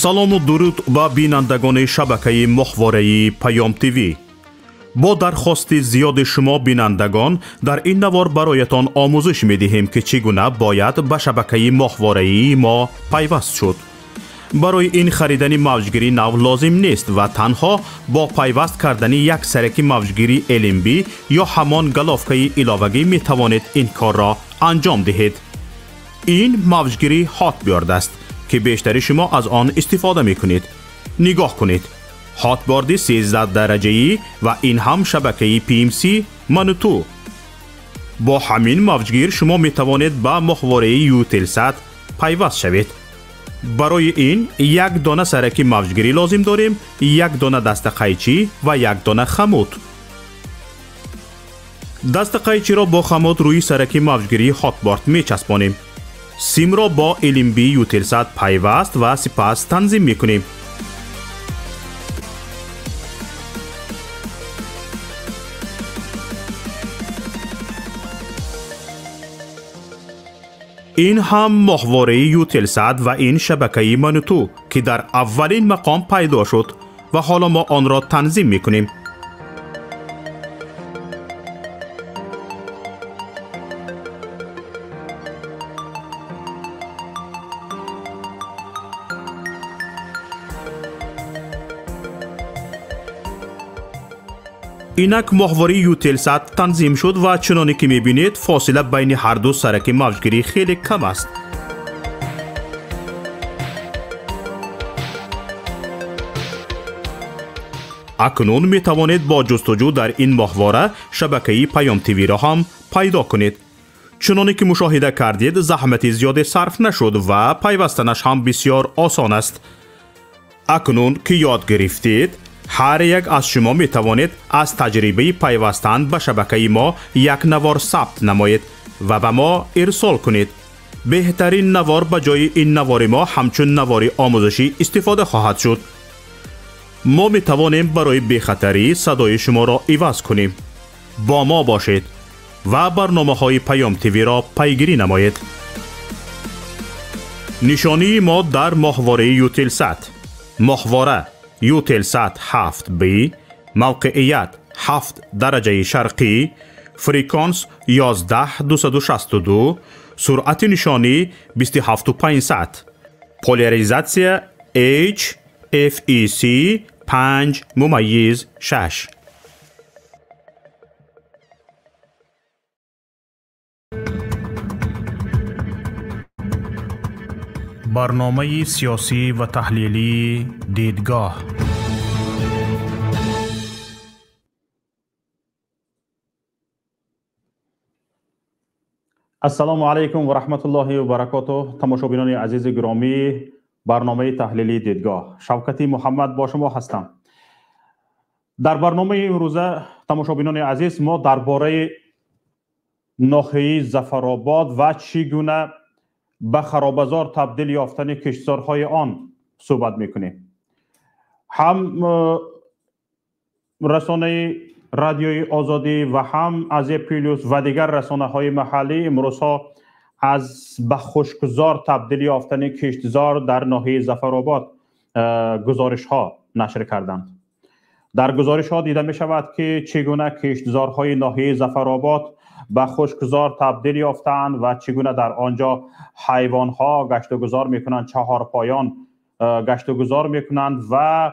سلام و درود به بینندگان شبکه ماهواره پیام تیوی. با درخواست زیاد شما بینندگان در این نوار برایتان آموزش می دهیم که چگونه باید به شبکه ماهواره ما پیوست شد. برای این خریدن موجگیری نو لازم نیست و تنها با پیوست کردن یک سرک موجگیری LMB یا همان گلافکه علاوگی می توانید این کار را انجام دهید. این موجگیری هاتبیارد است که بیشتر شما از آن استفاده می کنید. نگاه کنید. هاتبیارد 13 درجه‌ای و این هم شبکه PMC منوتو. با همین موجگیر شما می توانید به ماهواره یوتلسات پیوست شوید. برای این یک دانه سرک موجگیری لازم داریم، یک دانه دست قیچی و یک دانه خمود. دست قیچی را با خمود روی سرک موجگیری هاتبیارد می چسبانیم. سیم را با LMB یوتلسات پیوست و سپس تنظیم می کنیم. این هم ماهواره یوتلسات و این شبکه منوتو که در اولین مقام پیدا شد و حالا ما آن را تنظیم می کنیم. اینک ماهواره یوتلسات تنظیم شد و چنانی که میبینید فاصله بین هر دو سرک موجگیری خیلی کم است. اکنون می توانید با جستجو در این ماهواره شبکه پیام تیوی را هم پیدا کنید. چنانی که مشاهده کردید زحمت زیاد صرف نشد و پیوستنش هم بسیار آسان است. اکنون که یاد گرفتید هر یک از شما می توانید از تجربه پیوستن به شبکه ما یک نوار ثبت نمایید و به ما ارسال کنید. بهترین نوار به جای این نوار ما همچون نوار آموزشی استفاده خواهد شد. ما می توانیم برای بی‌خطری صدای شما را عوض کنیم. با ما باشید و برنامه های پیام تیوی را پیگیری نمایید. نشانی ما در ماهواره یوتلسات. ماهواره یوتلسات 7B، موقعیت 7 درجه شرقی، فریکانس 11262، سرعت نشانی 27500، پولاریزاسیا HFEC 5:6. برنامه سیاسی و تحلیلی دیدگاه. السلام علیکم و رحمت الله و برکاته. تماشاگران عزیز گرامی، برنامه تحلیلی دیدگاه، شوکتی محمد با شما هستم. در برنامه امروزه تماشاگران عزیز ما درباره ناحیه ظفرآباد و چگونه به خرابزار تبدیل یافتن کشتزارهای آن صحبت میکنیم. هم رسانه رادیوی آزادی و هم از پلیوس و دیگر رسانه های محلی امروز ها از به خشکزار تبدیل یافتن کشتزار در ناحیه ظفرآباد گزارش ها نشر کردند. در گزارش ها دیده می شود که چگونه کشتزارهای ناحیه ظفرآباد به خشکزار تبدیل یافتند و چگونه در آنجا حیوان ها گشت و گذار می کنند، چهارپایان گشت و گذار می کنند و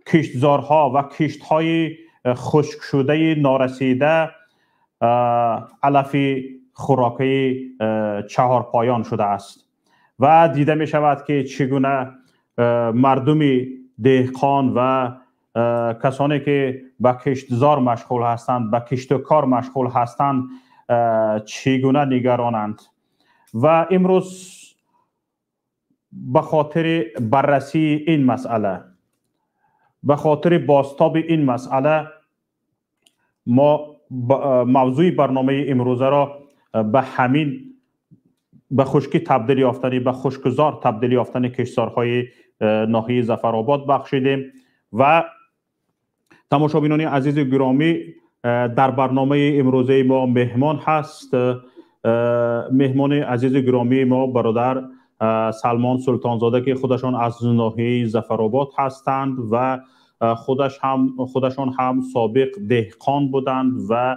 کشتزارها و کشت های خشک شده نارسیده علف خوراکی چهارپایان شده است و دیده می شود که چگونه مردم دهقان و کسانی که به کشتزار مشغول هستند، به کشت و کار مشغول هستند چگونه نگرانند. و امروز به خاطر بررسی این مسئله، به خاطر بازتاب این مسئله، ما موضوع برنامه امروزه را به همین به خشکی تبدیل یافتن، به خشکزار تبدیل یافتن کشتزارهای ناحیه ظفرآباد بخشیدیم. و تماشاگران عزیز گرامی، در برنامه امروزه ما مهمان هست. مهمان عزیز گرامی ما برادر سلمان سلطانزاده که خودشان از ناحیه ظفرآباد هستند و خودشان هم سابق دهقان بودند و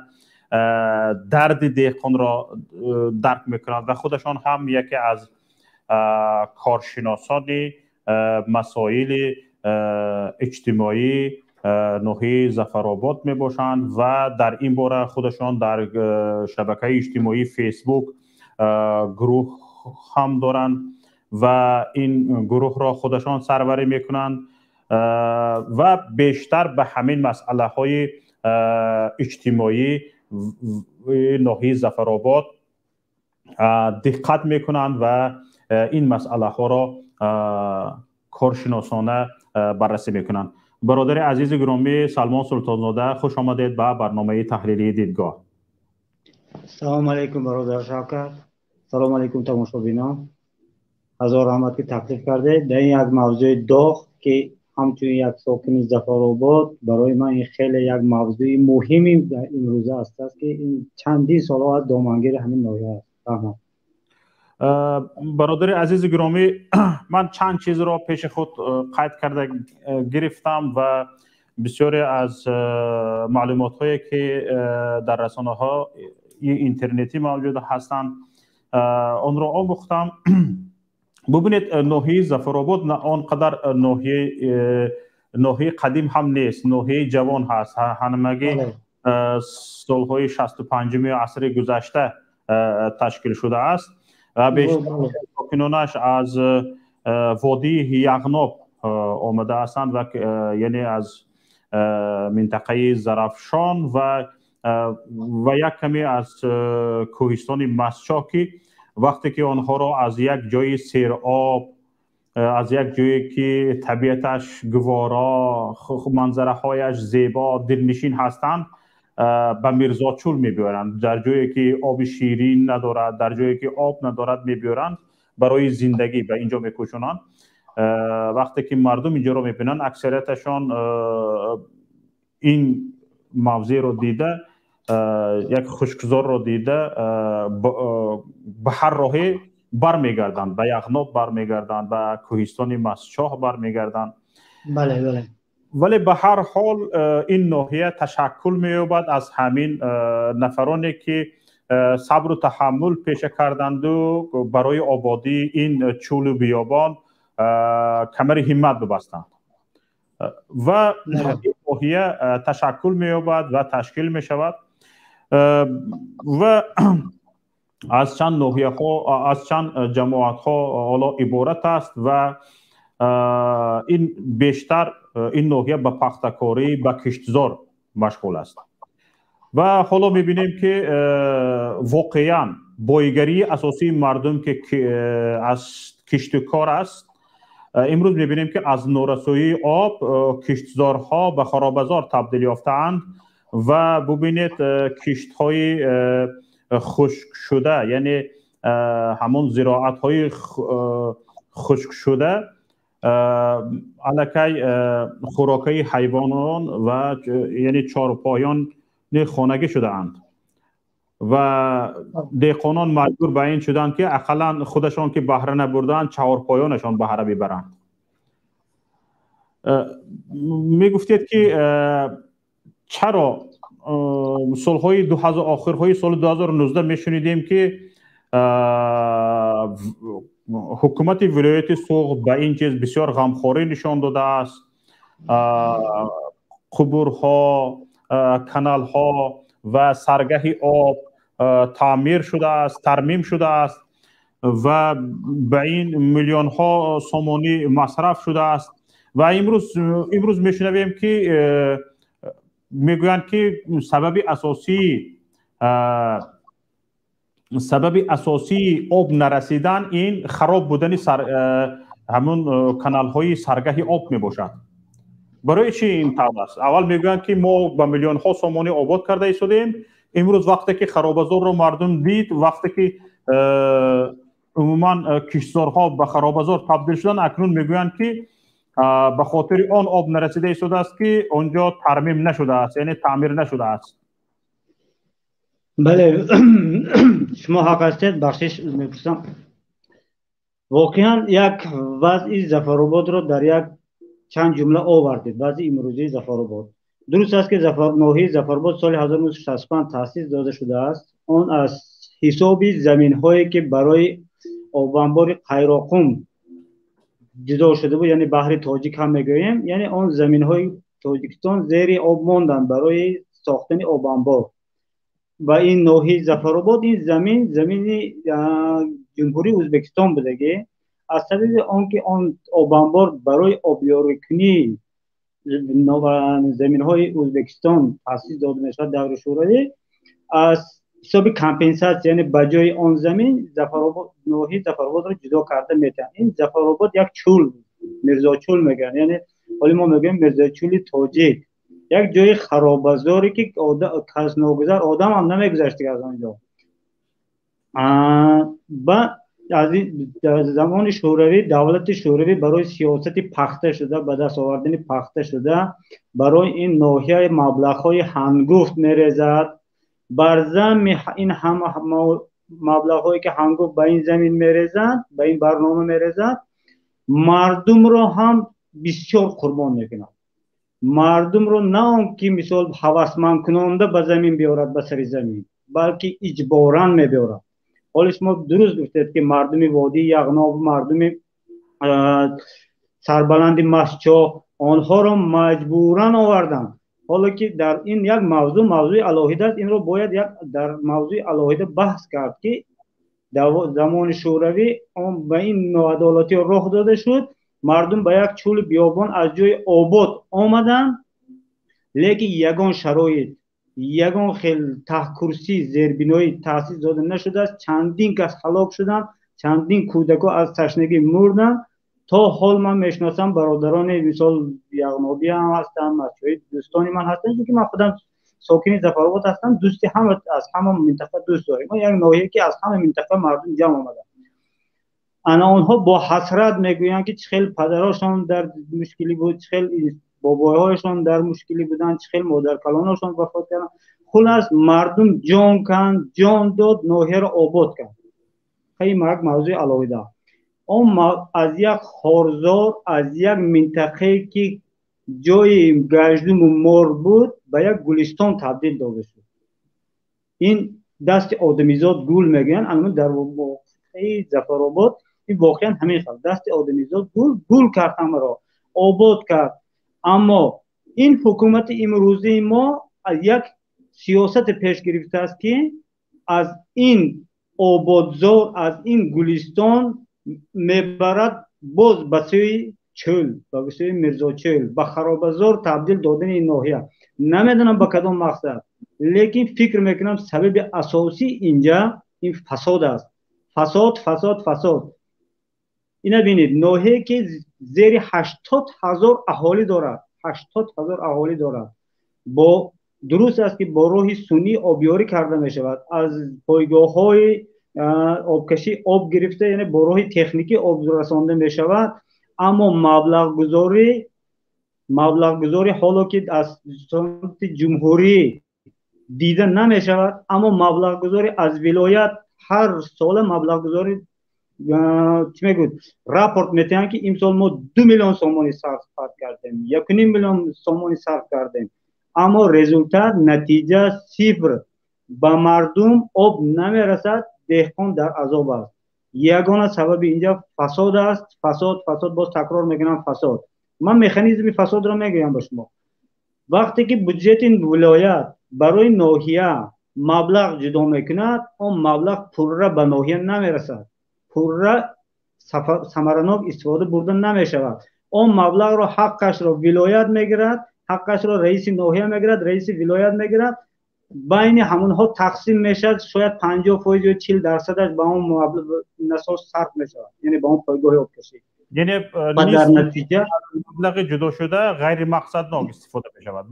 درد دهقان را درک میکنند و خودشان هم یکی از کارشناسان مسائل اجتماعی ناحیه ظفرآباد می باشند و در این باره خودشان در شبکه اجتماعی فیسبوک گروه هم دارند و این گروه را خودشان سروری می کنند و بیشتر به همین مسئله های اجتماعی ناحیه ظفرآباد دقت می کنند و این مسئله ها را کارشناسانه بررسی می کنند. برادر عزیز گرامی سلمان سلطانزاده، خوش آمدید به برنامه تحلیلی دیدگاه. سلام علیکم برادر شوکت، سلام علیکم تماشابینان. هزار رحمت که تکلیف کرده در این یک موضوع داغ که همچون یک ساکن ظفرآباد برای من این خیلی یک موضوع مهمی در این روزه است که این چندین سال دامنگیر همین ناحیه است. برادر عزیز گرامی، من چند چیز را پیش خود قید کرده گرفتم و بسیاری از معلومات هایی که در رسانه ها اینترنتی موجود هستند آن را آموختم. ببینید ناحیه ظفرآباد نه آنقدر ناحیه قدیم هم نیست، ناحیه جوان هست. همگی سالهای 65 عصر گذشته تشکیل شده است و بیشتر ساکنانش از وادی یغناب آمده هستند و یعنی از منطقه زرافشان و یک کمی از کوهستان مسچاکی. وقتی که آنها را از یک جای سیرآب، از یک جایی که طبیعتش گوارا، منظره هایش زیبا، دلنشین هستند به میرزاچول میبرند. در جایی که آب شیرین ندارد، در جایی که آب ندارد میبرند برای زندگی به اینجا میکشونند. وقتی که مردم اینجا رو میبینند اکثریتشان این موضوع رو دیده، یک خشکزار رو دیده به هر راهی برمیگردند، به یغناب برمیگردند، به کوهستان مسچاه برمیگردند. بله. ولی به هر حال این ناحیه تشکل می‌یابد از همین نفرانی که صبر و تحمل پیشه کردند و برای آبادی این چول و بیابان کمر همت ببستند و این ناحیه تشکل می‌یابد و تشکیل می‌شود و از چند ناحیه ها، از چند جماعت ها حالا عبارت است و این بیشتر این ناحیه به پختکاری، به کشتزار مشغول است و حالا میبینیم که واقعا بایگری اساسی مردم که از کشتکار است، امروز میبینیم که از نارسایی آب کشتزارها به خرابزار تبدیل یافتند و ببینید کشت های خشک شده، یعنی همون زراعت های خشک شده الکی خوراکی حیوانان و یعنی چارپایان خانگی شده اند و دهقانان مجبور به این شدند که اقلا خودشان که بهره نبردند چهارپایانشان بهره ببرند. می گفتید که چرا سالهای آخرهای سال 2019 میشنیدیم که حکومت ولایت سوغد به این چیز بسیار غمخواری نشان داده است. قبورها، کانالها و سرگه آب تعمیر شده است، ترمیم شده است و به این میلیون ها سومانی مصرف شده است و امروز میشنویم که میگویند که سبب اساسی آب نرسیدن این خراب بودن همون کانال های سرگه آب می باشد. برای چی این طور است؟ اول میگویند که ما با میلیون ها سومانی آباد کرده ایستادیم، امروز وقتی که خرابزار رو مردم دید، وقتی که عموما کشتزارها به خرابزار تبدیل شدن، اکنون میگویند که به خاطر آن آب نرسیده ایستاده است که اونجا ترمیم نشده است، یعنی تعمیر نشده است. بله شما حق هستید. بخشش میپرسم واقعا یک وضع زفرآباد را در یک چند جمله آوردید. وضع امروزی زفرآباد درست است که ناحیه زفرآباد سال 1965 تأسیس داده شده است. آن از حساب زمین هایی که برای آبانبار قیراقم جدا شده بود، یعنی بحر تاجیک هم میگوییم، یعنی آن زمین های تاجیکستان زیر آب ماندن برای ساختن آبانبار. و این ناحیه زفرآباد این زمین جمهوری ازبکستان بودگی. از طریق آنکه آن آبانبار برای آبیاری کنی زمین های ازبکستان تأسیس داده میشد دور شوروی، از حساب کمپنساسیون یعنی بجای آن زمین ناحیه زفرآباد را جدا کرده میتن. این زفرآباد یک چول میرزا چول میگن، یعنی حالی ما میگیم میرزا چول تاجیک، یک جای خرابازاری که کس ناگذر آدم هم نمیگذشت از آنجا. و از زمان شوروی دولت شوروی برای سیاست پخته شده، به دست آوردن پخته شده، برای این ناحیه مبلغ‌های هنگفت می‌ریزد. بر زمین این همه مبلغ‌هایی که هنگفت به این زمین می‌ریزد، به این برنامه می‌ریزد، مردم را هم بسیار قربان می‌کند. مردم رو نه اون که مثال هوسمند کننده به زمین بیارد به سر زمین، بلکه اجباراً می‌بیارد. حالا شما درست گفتید که مردم وادی یغناب، مردم سربلند مسچا، آنها را مجبوراً آوردن. حالا که در این یک موضوع علاهده است، این رو باید در موضوع علاهده بحث کرد که زمان شوروی به این ناعدالتی راه داده شد. مردم به یک چول بیابان از جای آباد آمدن، لیکن یگان شرایط، یگان خیلی تحکرسی زیربنایی تأسیس داده نشده است. چندین کس هلاک شدن، چندین کودکان از تشنگی مردن. تا حال من میشناسم برادران مثال یغنابی هم هستن، بچهای دوستانی من هستن که من خودم ساکن زفرآباد هستم، دوستی هم از همه منطقه دوست داریم. ما یک ناحیه که از همه منطقه مردم جمع آمدن. آنها با حسرت میگویند که چه خیلی پدراشون در مشکلی بود، چه خیلی بابایهایشون در مشکلی بودن، چه خیلی مادر کلانشون وفات کردن. خلاص مردم جان کند، جان داد، ناحیه را آباد کرد. خیلی موضوع علاوه از یک خارزار، از یک منطقه که جای گشتم و مار بود به یک گلستان تبدیل داده شد. این دست آدمیزاد گل میگن. الان در واقع زفرآباد این واقعا همین خواهد دست آدمیزاد گل کرد، همه را آباد کرد. اما این حکومت امروزی ما از یک سیاست پیش گرفته است که از این آبادزار، از این گلستان میبرد باز به سوی چول، به سوی میرزا چول، به خرابزار تبدیل دادن این ناحیه. نمیدونم با کدام مقصد، لیکن فکر میکنم سبب اساسی اینجا این فساد است. فساد. اینا بینید ناحیه که زیر 80,000 اهالی دارد، 80,000 اهالی دارد. با درست است که با راه سنی آبیاری کرده می شود، از پایگاه های آبکشی آب گرفته، یعنی با راه تکنیکی آب رسانده می شود. اما مبلغ گذاری حالا که از سمت جمهوری دیده نمی شود، اما مبلغ گذاری از ولایت هر سال مبلغ گذاری چی میگوید راپورت میتونن که امسال ما 2 میلیون سومانی صرف کردیم، 1.5 میلیون سومانی صرف کردیم، اما رزولتات نتیجه صفر. به مردم آب نمیرسد، دهقان در عذاب است. یگانه سبب اینجا فساد است. فساد باز تکرار میکنم فساد. من مکانیزم فساد را میگم به شما. وقتی که بودجت این ولایت برای ناحیه مبلغ جدا میکند، اون مبلغ پوره به ناحیه نمیرسد، پوره ثمرناک استفاده بردن نمیشود. اون مبلغ را حقش را ولایت میگیرد، حقش را رئیس ناحیه میگیرد، رئیس ولایت میگیرد، بین همونها تقسیم میشد. شاید 50% یا 40% به اون نساس صرف میشود، یعنی به اون پایگاه آبکشی. یعنی در نتیجه مبلغ جدا شده غیر مقصدناک استفاده میشود.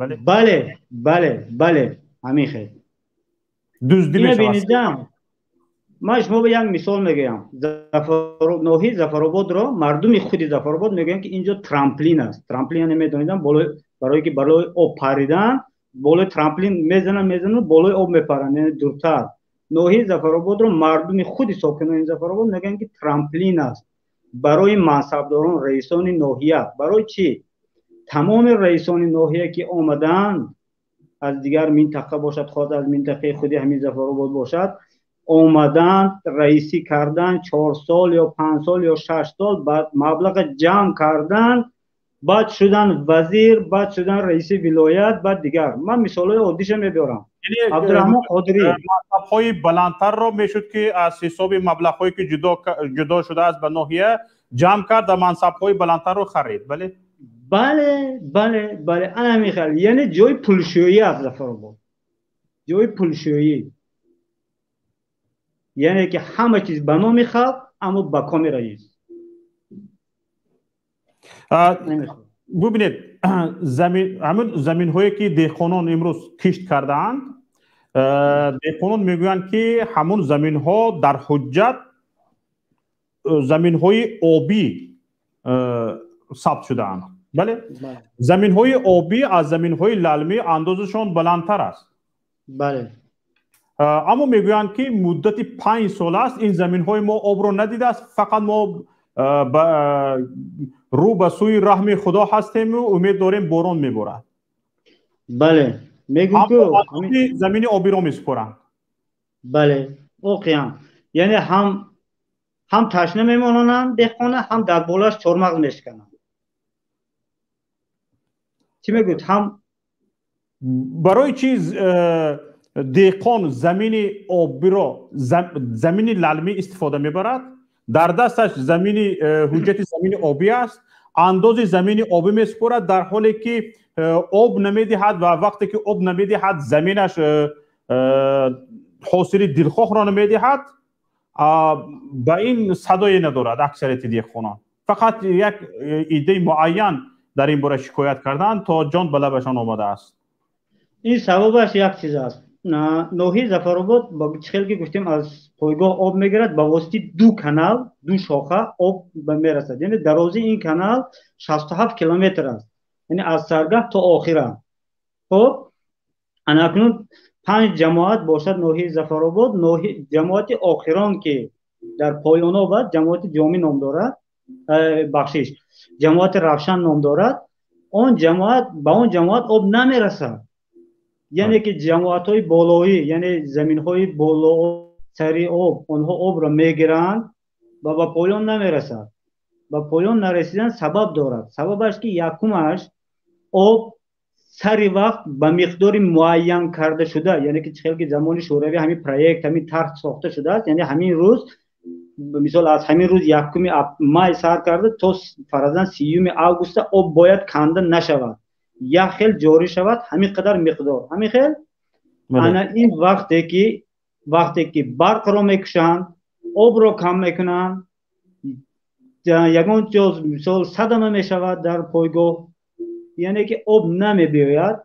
بله همین خیلی دزدی میشود. ما شما به یک مثال میگم. ناحیه زفرآباد را مردم خود زفرآباد میگن که اینجا ترامپلین است. ترامپلین نمیدونیدن، برای که بالای آب پریدن بالای ترامپلین میزنن بالای آب میپرن، یعنی دورتر. ناحیه زفرآباد را مردم خود ساکنان زفرآباد میگن که ترامپلین است. برای منصبداران رئیسان ناحیه، برای چی؟ تمام رئیسان ناحیه که آمدن از دیگر منطقه باشد، خود از منطقه خودی همین زفرآباد باشد، آمدن رئیسی کردن 4 سال یا 5 سال یا 6 سال، بعد مبلغ جمع کردن، بعد شدن وزیر، بعد شدن رئیس ولایت، بعد دیگر. من مثالای عادیش میبرم. عبدالرحمن قادری مبلغ‌های بلندتر را میشد که از حساب مبلغ‌هایی که جدا شده از به ناحیه جمع کرد و منصب‌های بلندتر رو خرید. بله بله بله بله انا میخوام، یعنی جای پولشویی از زفرآباد، جای پولشویی، یعنی که همه چیز به نام خلق اما به کام رئیس. ببینید زمین هایی که دهقانان امروز کشت کردند، دهقانان میگویند که همون زمین ها در حجت زمین های آبی ثبت شدند. بله زمین های آبی از زمین های للمی اندازشان بلندتر است. بله اما میگویند که مدت 5 سال است این زمین های ما آب رو ندیده است، فقط ما رو به سوی رحم خدا هستیم و امید داریم باران میبارد. بله میگو که زمین آبی رو میسپرند. بله واقعا، یعنی هم تشنه میمونند دهقانه، هم در بالاش چرمق میشکنند. چی میگوید؟ هم برای چیز دهقان زمین آبی را زمین للمی استفاده میبرد، در دستش زمین حجت زمین آبی است، انداز زمین آبی میسپرد، در حالی که آب نمیدهد و وقتی که آب نمیدهد زمینش حاصل دلخواه را نمیدهد. به این صدای ندارد اکثریت دهقانان، فقط یک ایده معین در این باره شکایت کردن تا جان به لبشان آمده است. این سببش یک چیز است. ناحیه زفرآباد با چخیل که گفتیم از پایگاه آب میگیرد، با واسطه 2 کانال 2 شاخه آب میرسد، یعنی درازی این کانال 67 کیلومتر است، یعنی از سرگاه تا آخر. خب اکنون 5 جماعت باشد ناحیه زفرآباد. جماعت آخران که در پایان آب جماعت جامی نام دارد، بخشش جماعت روشن نام دارد. اون جماعت با اون جماعت آب نمیرسد، یعنی که جماعت های بالایی، یعنی زمین های بالا سری آب، اونها آب را میگیرند و به پایان نمیرسد. به پایان نرسیدن سبب دارد. سببش که یکمش آب سری وقت به مقدار معین کرده شده، یعنی که چخیل که زمان شوروی همین پروژه همین طرح ساخته شده است، یعنی همین روز مثال از همین روز 1 مای سر کرده تا فرضاً 30 آگوست آب باید کنده نشود، یک خیل جاری شود، همین قدر مقدار، همین خیل. انا این وقتی که برق را میکشند، آب را کم میکنند، یگان جز مثال صدمه میشود در پایگاه، یعنی که آب نمی بیاید،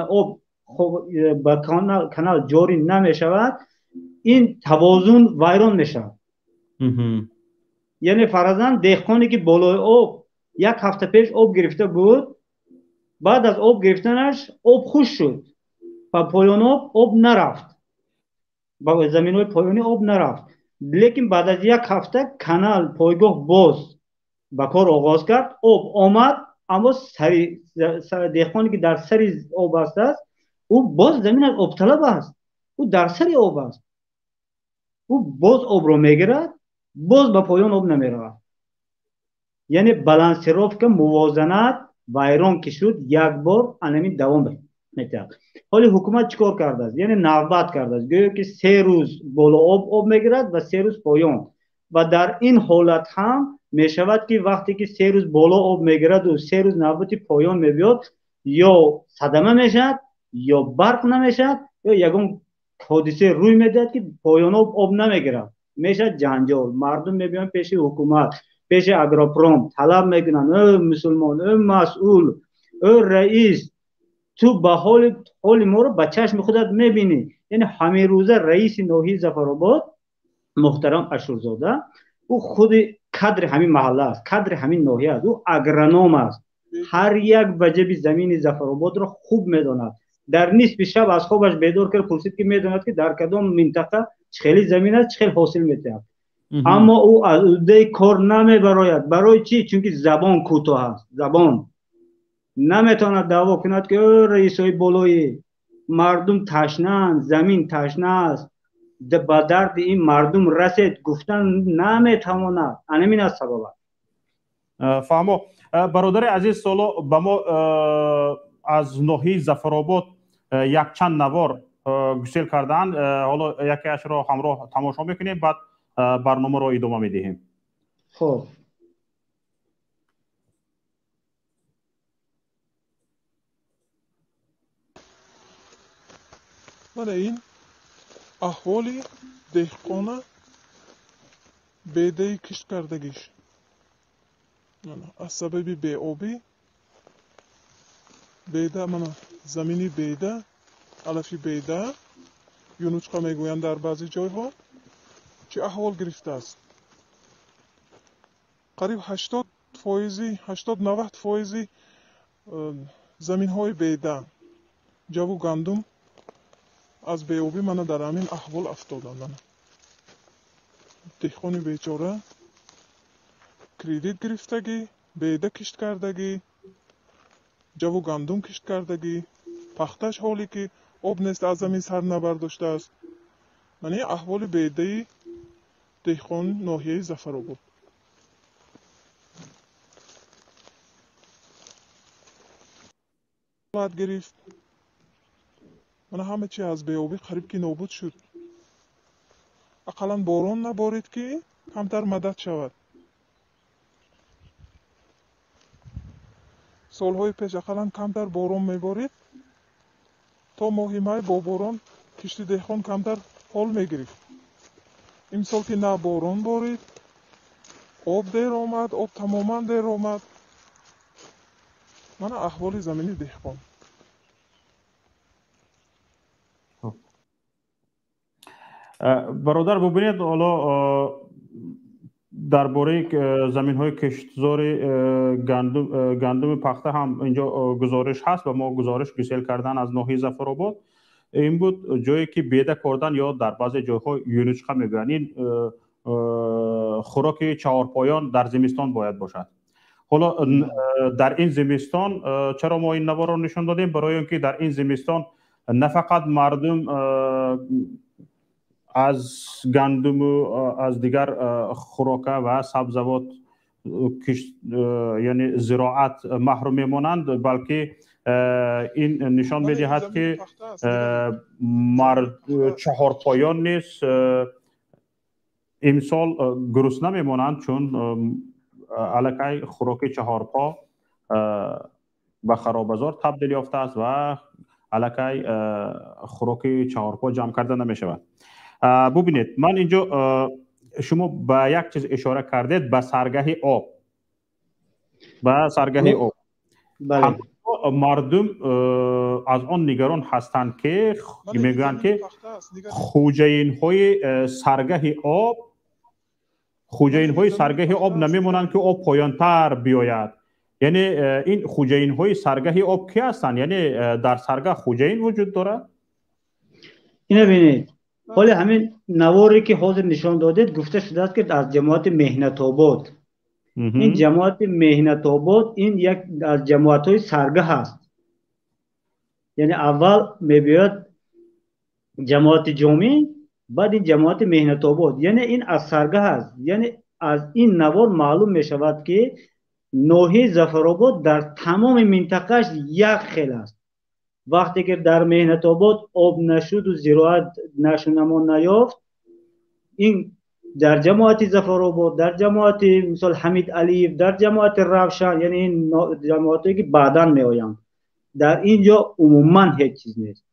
آب با کانال جاری نمی شود، این توازن ویران می شود. یعنی فرضاً دهقانی که بالای آب 1 هفته پیش آب گرفته بود، بعد از آب گرفتنش آب خوش شد، با پایان آب نرفت، با زمین های پایانی آب نرفت، لیکن بعد از 1 هفته کانال پایگاه باز با کار آغاز کرد، آب آمد، اما دهقانی که در سری آب است، او باز زمین از آب طلب است، او در سری آب است، او باز آب رو میگیرد، باز به پایان آب نمیرود. یعنی بالانسراف که موازنت ویران که شد، یک بار انمی دوام میتد. حالی حکومت چیکار کرده است؟ یعنی نوبت کرده است، گویا که 3 روز بالا آب میگیرد و 3 روز پایان، و در این حالت هم می شود که وقتی که 3 روز بالا آب میگیرد و 3 روز نوبت پایان میبیاد، یا صدمه میشد، یا برق نمیشد، یا یگان حادثه روی میدهد که پایان آب نمیگیرد، میشه جنجال. مردم میبینن پیش حکومت، پیش اگروپروم طلب میکنن، او مسلمان، او مسئول، او رئیس، تو به حال ما رو به چشم خودت میبینی. یعنی همین روزه رئیس ناحیه زفرآباد محترم اشورزاده، او خود کادر همین محله است، کادر همین ناحیه است، او اگرونوم است، هر یک وجب زمین زفرآباد را خوب میداند. در نصف شب از خوابش بیدار کرد، پرسید که میداند که در کدام منطقه چخیلی زمین است، چخیل حاصل میدهد. اما او از عهده کار نمیبراید. برای چی؟ چون زبان کوتاه است. زبان نمیتواند دعوا کند که رئیس های بالای مردم تشنه، زمین تشنه است، به درد این مردم رسید گفتن نمیتواند. همین است سبب. فهمو برادر عزیز، سوالو به ما از ناحیه ظفرآباد یک چند نوار گسیل کردن. حالا یکیش را همراه تماشا میکنیم، بعد برنامه را ادامه میدهیم. خب من این احوالی دهقانه بیده کشت کردگیش از سبب بی‌آبی بیده، من زمینی بیده، علفی بیده، یونوچقه میگویند در بعضی جایها، چه احوال گرفته است. قریب 80-90% زمین های بیده، جو و گندم از بی‌آبی من در همین احوال افتادن. دهقان بیچاره کریدیت گرفتگی، بیده کشت کردگی، جو و گندم کشت کردگی، پختش حالی که آب نیست از زمین سر نبرداشته است. یعنی احوال بیده دهقان ناحیه ظفرآباد. بعد گرفت من همه چی از بی‌آبی قریب که نابود شد. اقلا باران نبارید که کمتر مدد شود. سالهای پیش اقلا کمتر باران میبارید، تا ماه مای با باران کشتی دهقان کمتر حال میگرفت. امسال که نه باران بارید، آب دیر آمد، آب تماما دیر آمد. من احوال زمینی دهقان. برادر ببینید، حالا درباره زمین های کشتزار گندم پخته هم اینجا گزارش هست و ما گزارش گسیل کردن از ناحیه ظفرآباد این بود، جایی که بیده کردن یا در بعضی جاها یونوچقه میگن. این خوراک چهارپایان در زمستان باید باشد. حالا در این زمستان چرا ما این نوار را نشان دادیم؟ برای اینکه در این زمستان نه فقط مردم از گندم و از دیگر خوراک و سبزوات یعنی زراعت محروم میمانند، بلکه این نشان میدهد که چهارپایان نیز امسال گرسنه میمانند، چون الکی خوراک چهارپا به خرابزار تبدیل یافته است و الکی خوراک چهارپا جمع کرده نمی شود. ببینید، من اینجا شما به یک چیز اشاره کردید، به سرگه آب. به سرگه آب مردم از آن نگران هستند که میگویند که خوجین های سرگه آب نمیمونند که آب پایانتر بیاید. یعنی این خوجین های سرگه آب کی هستند؟ یعنی در سرگه خوجین وجود داره؟ اینو ببینید، حالا همین نواری که حاضر نشان دادید گفته شده است که از جماعت مهنت آباد. این جماعت مهنت آباد این یک از جماعت های سرگه هست. یعنی اول میباید جماعت جامع، بعد این جماعت مهنت آباد. یعنی این از سرگه هست. یعنی از این نوار معلوم میشود که ناحیه ظفرآباد در تمام منطقهش یک خیل است. وقتی که در مهنت آباد آب نشد و زراعت نشونما نیافت، این در جماعت ظفرآباد، در جماعت مثال حمید علیف، در جماعت روشن، یعنی این جماعتی که بعداً می آیند، در اینجا عموما هیچ چیز نیست.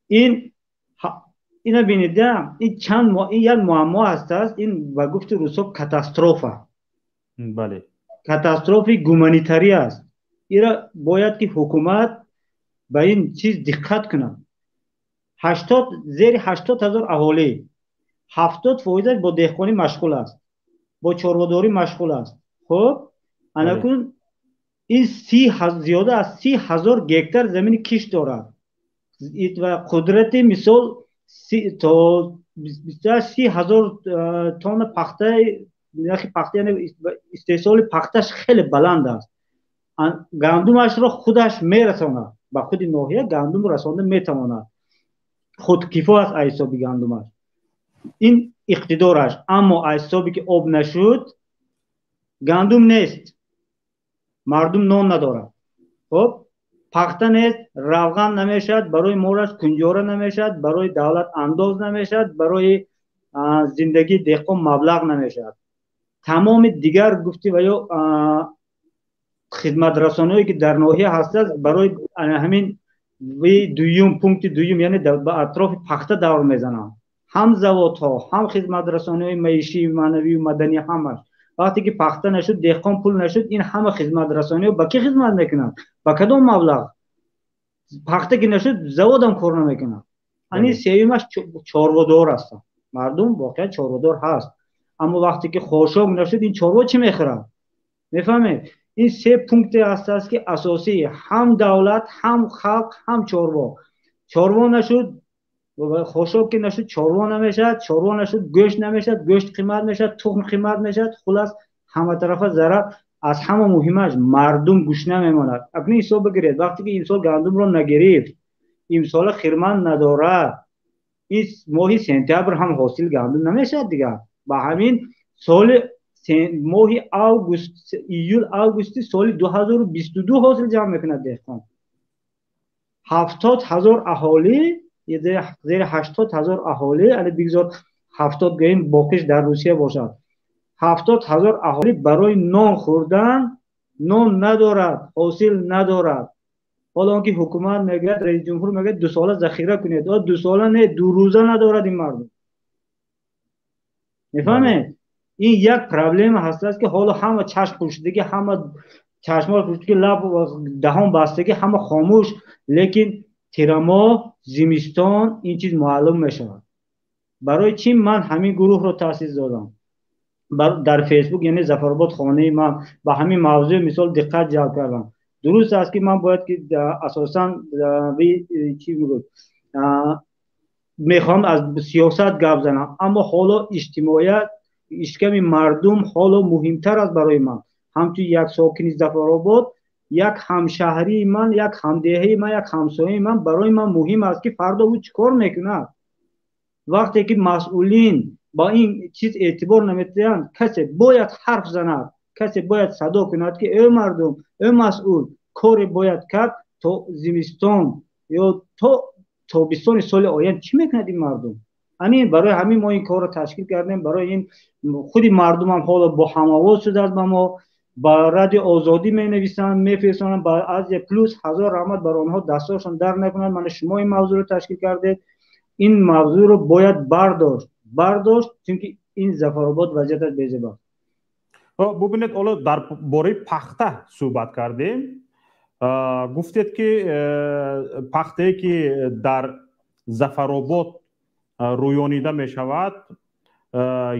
اینا ببینید، این این یک معما هست. این به گفت روسو کاتاستروفه. بله، کاتاستروفی گومانیتری است. ایرا باید که حکومت به این چیز دقت کنه. زیر 80,000 اهالی 70% با دهقانی مشغول است، با چربه‌داری مشغول است. خب الان این زیاده از 30,000 گکتار زمین کشت دارد و قدرت مثال تا 30,000 تن پخته، نرخ پخته یعنی استحصال پختش خیلی بلند است. گندمش را خودش میرساند به خود ناحیه، گندم رسانده میتواند، خودکفا است حساب گندمش، این اقتدارش. اما حسابی که آب نشد گندم نیست، مردم نان ندارد. خب پخته نیست، روغن نمیشد، برای مورش کنجوره نمیشد، برای دولت انداز نمیشد، برای زندگی دهقان مبلغ نمیشد. تمام دیگر گفتی و یا خدمت رسانه‌ای که در ناحیه هست برای همین دویم پونکت دویم یعنی به اطراف پخته دور میزنن، هم زوادها هم خدمت رسانه‌های معیشی معنوی و مدنی همش. وقتی که پخته نشد دهقان پول نشد، این همه خدمت رسانه‌ها با کی خدمت میکنن؟ با کدام مبلغ؟ پخته که نشد زواد هم کار نمیکنن. یعنی سیمش چارودار هست، مردم واقعا چارودار هست، اما وقتی که خاشاک نشد این چاروا چی میخورن؟ میفهمید؟ این سه پونکت است که اساسی، هم دولت هم خلق هم چاروا. چاروا نشد خاشاک که نشد چاروا نمیشد، چاروا نشد گوشت نمیشد، گوشت قیمت میشد، تخم قیمت میشد، خلاص همه طرف ضرر. از همه مهمش مردم گوش نمیماند. اکنون حساب بگیرید وقتی که این سال گندم را نگرفت، این سال خرمن نداره، این ماه سپتامبر هم حاصل گندم نمیشد دیگه. با همین سال ماه اوگوست ایول اوگوست سال 2022 حاصل جمع میکند دهقان. 70,000 اهالی، زیر 80,000 اهالی، یعنی بگذار 70 گیم باقیش در روسیه باشد، 70,000 اهالی برای نان خوردن نان ندارد، حاصل ندارد. حالا که حکومت میگه، رئیس جمهور میگه 2 ساله ذخیره کنید، 2 ساله نه 2 روزه ندارد این مردم. میفهمید؟ این یک پرابلم هست که حالا همه چشم پوشیدگی، همه چشم‌ها پوشیدگی، لب و دهان بستگی، همه خاموش، لیکن تیرما زمستان این چیز معلوم میشود. برای چی من همین گروه رو تاسیس دادم در فیسبوک، یعنی ظفرآباد خانه من، با همین موضوع مثال دقت جلب کردم. درست است که من باید که اساساً چی میگم میخوام از سیاست گپ زنم، اما حالا اجتماعیت اشکم مردم حالا مهمتر است برای من. همچون یک ساکن ظفرآباد، یک همشهری من، یک همدهی من، یک همسایه من برای من مهم است که فردا او چیکار میکنه. وقتی که مسئولین با این چیز اعتبار نمیدهند، کسی باید حرف زند، کسی باید صدا کند که ای مردم، ای مسئول، کار باید کرد تا زمستان یا تا تابستان سال آینده چی میکند این مردم. همین برای همین ما این کار رو تشکیل کردیم. برای این خود مردم هم حالا با هم آواز شده است، ما با رادیو آزادی می نویسن، میفرستن، با از پلوس 1000 رحمت بر آنها دستاشون در نکنند. من شما این موضوع رو تشکیل کردید، این موضوع رو باید برداشت چون که این ظفرآباد وضعیتش بی‌زبان. ببینید حالا در باره پخته صحبت کردیم، گفتید که پخته که در ظفرآباد رویانیده می شود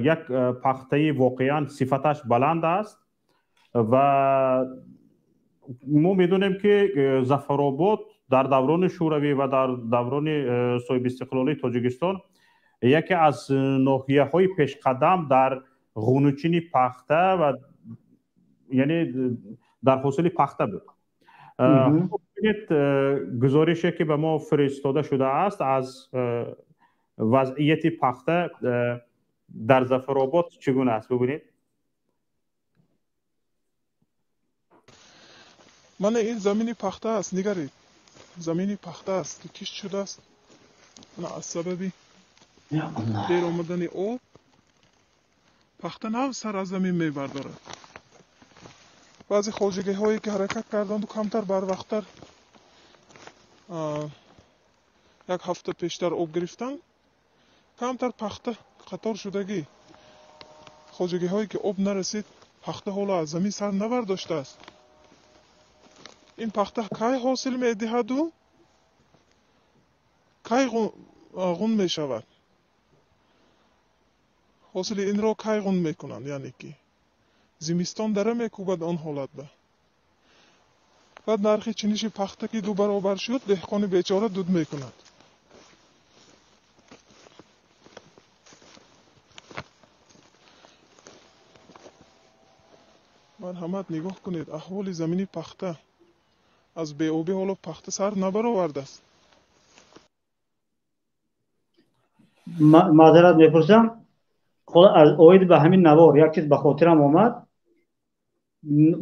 یک پخته واقعا صفتش بلند است و ما میدونیم که ظفرآباد در دوران شوروی و در دوران صاحب استقلالی تاجیکستان یکی از ناحیه‌های پیشقدم در غنوچین پخته و یعنی در حوصله پخته بود. ببینید گزارشی که به ما فرستاده شده است از وضعیت پخته در ظفرآباد چگونه است ببینید. من این زمینی پخته است، نگرید زمینی پخته است که کشت شده است. نه از سببی دیر آمدن آب پخته نو سر از زمین میبردارد. بعضی خواجگی هایی که حرکت کردند و کمتر بر وقتتر یک هفته پیشتر آب گرفتن، کمتر پخته قطار شدگی. خواجگی هایی که آب نرسید پخته حالا از زمین سر نبرداشته است. این پخته کی حاصل میدهد و کی غن می شود؟ حاصل این را کی غن میکنند؟ یعنی که زمستان داره میکوبد آن حالت به. بعد نرخ چنیش پخته که 2 برابر شد، دهقان بیچاره دود میکند. مرحمت نگاه کنید احوال زمینی پخته از بی‌آبی حالا پخته سر نبرآورده است. معذرت میپرسم از اوید به همین نوار یک چیز به خاطرم آمد.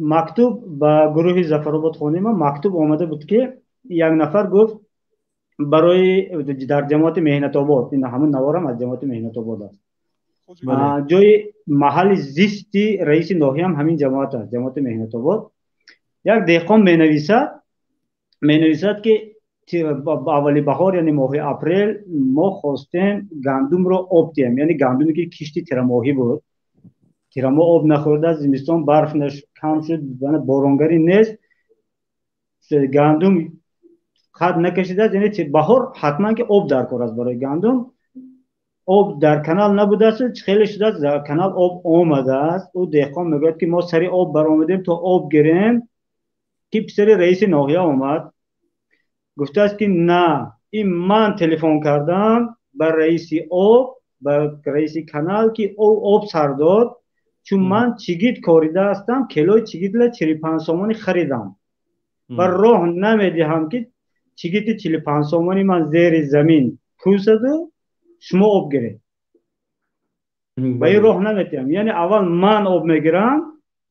مکتوب به گروه ظفرآباد خانی ما مکتوب آمده بود که یک نفر گفت برای در جماعت مهنت آباد، این همون نوارم از جماعت مهنت آباد است، جای محل زیستی رئیس ناحیه هم همین جماعت است، جماعت مهنت آباد. یک دهقان مینویسد که اولی بهار یعنی ماه اپریل ما خواستیم گندم رو آب دهیم، یعنی گندمی که کشتی تیرماهی بود، تیرماه آب نخورده، زمستان برف کم شد، بارانگری نیست، گندم خط نکشیده است، یعنی بهار حتما که آب درکار است برای گندم. آب در کانال نبوده است، خیلی شده است در کانال آب آمده است. او دهقان میگوید که ما سری آب برآمدیم تا آب گیریم که پسر رئیس ناحیه آمد گفته است که نه، این من تلفن کردم به رئیس آب، به رئیس کانال که او آب سر داد، چون من چیگیت کاریده هستم، کیلوی چیگیت ل 45 سومانی خریدم و راه نمیدهم که چیگیت 45 سومانی من زیر زمین پوسد و شما آب گیرید. با این راه نمیدهم، یعنی اول من آب میگیرم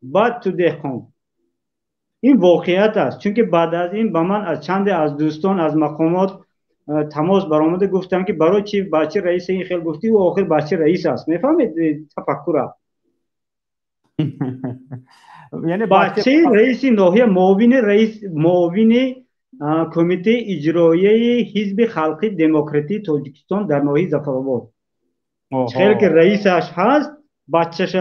بعد تو دهقان. این واقعیت است، چون که بعد از این به من از چند از دوستان از مقامات تماس برآمده گفتم که برای چی بچه رئیس این خیلی گفتی و آخر بچه رئیس است. میفهمید تفکر؟ یعنی بچه رئیس ناحیه معاون کمیته اجرایی حزب خلقی دموکراتی تاجیکستان در ناحیه ظفرآباد. خیلی که رئیسش هست بچه‌ش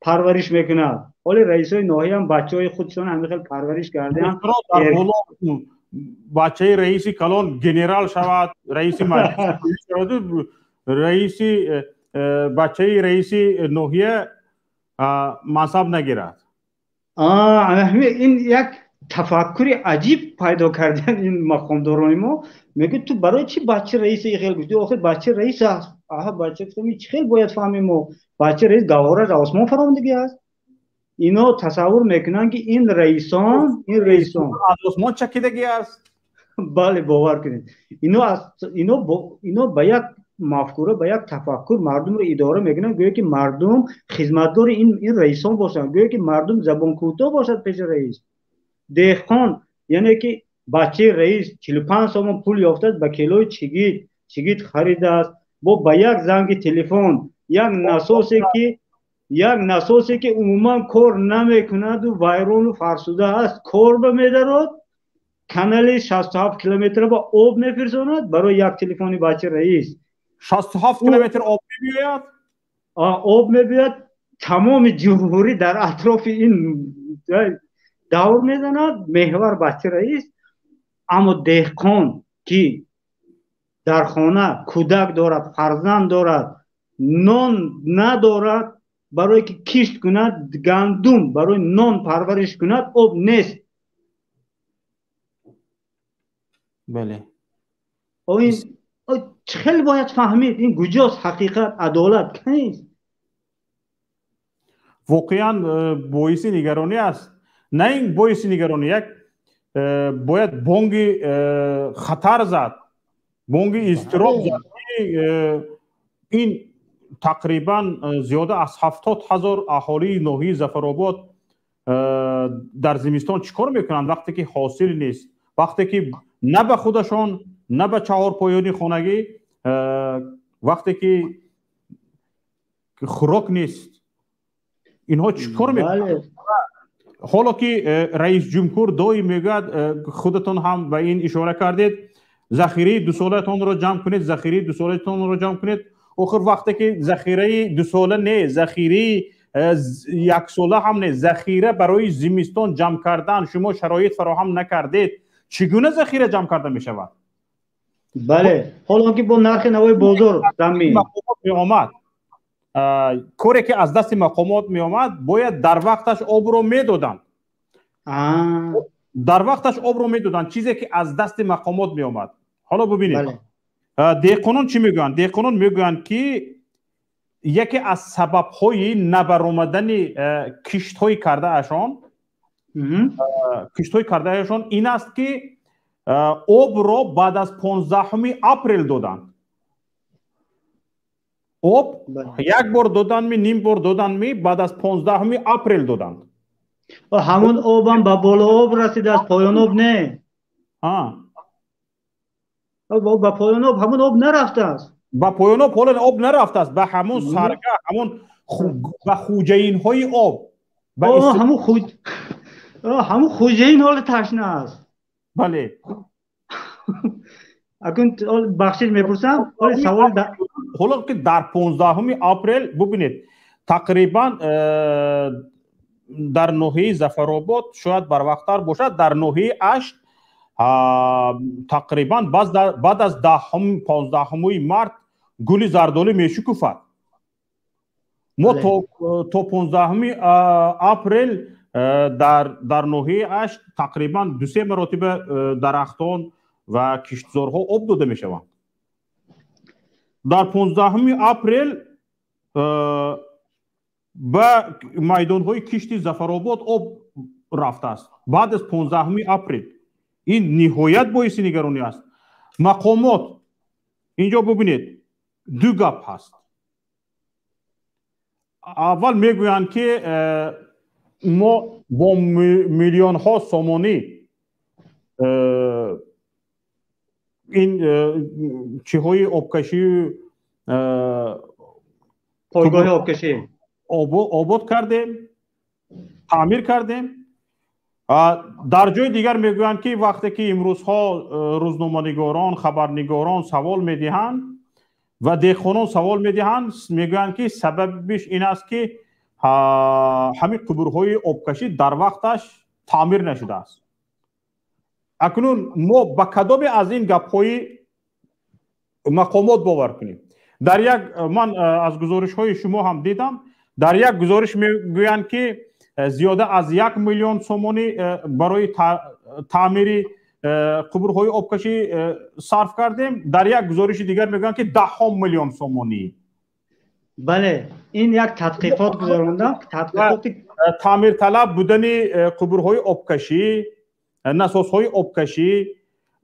پرورش میکنه. ولی رئیسای ناحیه هم بچهای خودشون هم خیلی پرورش کردن. بچه رئیس کلان گنرال شود، رئیس مجلس شود، رئیس بچه رئیس ناحیه منصب نگیرد. این یک تفکر عجیب پیدا کردن این مقامداران ما. میگه تو برای چی بچه رئیس خیلی گفتی؟ آخر بچه رئیس است. بچه گفتم چی خیلی باید فهمیم ما بچه رئیس گوهر از آسمان فراموندگی است. اینا تصور میکنن که این رئیسان از آسمان چکیدگی است. بله باور کنید. اینا با یک مفکوره، با یک تفکر مردم رو اداره میکنن، گویا که مردم خدمتگار این رئیسان باشن، گویا که مردم زبان کوتاه باشد پیش رئیس. دهقان یعنی که بچه رئیس 45 سوم پول یافته است، با کیلوی چیگیت خریده است، با یک زنگ تلفن یک نسوسی که عموما کار نمیکند و ویران و فرسوده است کار بمیدارد، کانال 67 کیلومتر با آب میفرستاند برای یک تلفنی بچه رئیس. 67 کیلومتر آب میبیاید؟ آب میبیاید، تمام جمهوری در اطراف این دور میزند محور بچه رئیس. اما دهقان که در خانه کودک دارد، فرزند دارد، نان ندارد، برای که کشت کند گندم برای نان پرورش کند آب نیست. بله. این خیلی باید فهمید این کجاست حقیقت، عدالت نیست. واقعا باعث نگرانی است. نه این باعث نگرانی، یک باید بانگ خطر زد، بانگ اضطراب زد. این تقریبا زیاده از 70,000 اهالی ناحیه ظفرآباد در زمستان چیکار میکنند وقتی که حاصل نیست، وقتی که نه به خودشان نه به چهارپایانی خانگی، وقتی که خوراک نیست، اینها چیکار میکنند؟ حالا که رئیس جمهور دائم میگوید، خودتون هم به این اشاره کردید، ذخیره 2 سالتون رو جمع کنید، ذخیره 2 سالتون رو جمع کنید. آخر وقتی که ذخیره 2 ساله نه، ذخیره 1 ساله هم نه، ذخیره برای زمستان جمع کردن شما شرایط فراهم نکردید، چگونه ذخیره جمع کرده می شود؟ بله، حالا که با نرخ نوای بازار زمین می آمد، کاری که از دست مقامات می آمد باید در وقتش آب رو می دادن. در وقتش آب رو می دادن، چیزی که از دست مقامات می آمد. حالا ببینید دهقانان چی میگن؟ دهقانان میگن که یکی از سبب‌های نبرآمدن کشت‌های کرده اشان این است که آب را بعد از 15 اپریل دادند. آب یک بار دادند نیم بار دادند بعد از 15 اپریل دادند. همون آب هم به بالا آب رسید، از پایان آب نه. به پایان آب همون آب نرفته است. به پایان آب نرفته است، به همون سرگه، همون به خوجین های آب، همون خوجین حال تشنه است. بله. اکنون بخشید میپرسم سوال حالا که در 15 اپریل ببینید تقریبا در ناحیه ظفرآباد شاید بر وقتتر باشد، در ناحیه اشت تقریبا بعد از 15 مارت گل زردالو میشکفد. ما تا 15 اپریل در ناحیه اشت تقریبا 2-3 مرتبه درختان و کشتزارها آب داده می شوند. در 15 اپریل به میدان های کشتی ظفرآباد آب رفته است. بعد از 15 اپریل این نهایت باعث نگرانی است. مقامات اینجا ببینید دو گپ هست. اول میگویند که ما با میلیون ها سومانی این چیهای آبکشی پایگاه آبکشی آباد کردیم، تعمیر کردیم. در جای دیگر میگویند که وقتی که امروزها روزنامه‌نگاران، خبرنگاران سوال میدهند و دهقانان سوال میدهند، میگویند که سببش این است که همین قبرهای آبکشی در وقتش تعمیر نشده است. اکنون ما با کدام از این گپ‌های مقامات باور کنیم؟ من از گزارش‌های شما هم دیدم، در یک گزارش میگویند که زیاده از 1 میلیون سومانی برای تعمیر قبرهای آبکشی صرف کردیم. در یک گزارش دیگر میگن که 10 میلیون سومانی. بله، این یک تحقیقات گذراندم. تعمیر طلب بودن قبرهای آبکشی، نسازهای آبکشی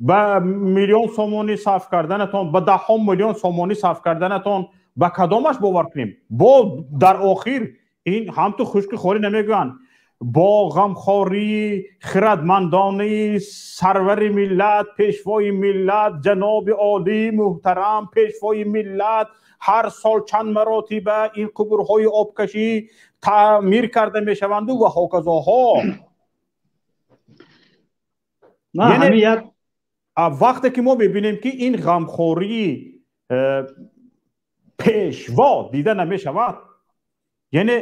به میلیون سومانی صرف کردنتان، به 10 میلیون سومانی صرف کردنتان به کدامش باور کنیم؟ با در آخر این هم تو خشک خوری نمیگن، با غمخواری خردمندانه سرور ملت، پیشوای ملت، جناب عالی محترم پیشوای ملت هر سال چند مراتبه این قبرهای آبکشی تعمیر کرده میشوند و هاکذاها. یعنی وقتی که ما ببینیم که این غمخوری پیشوا دیده نمی شود، یعنی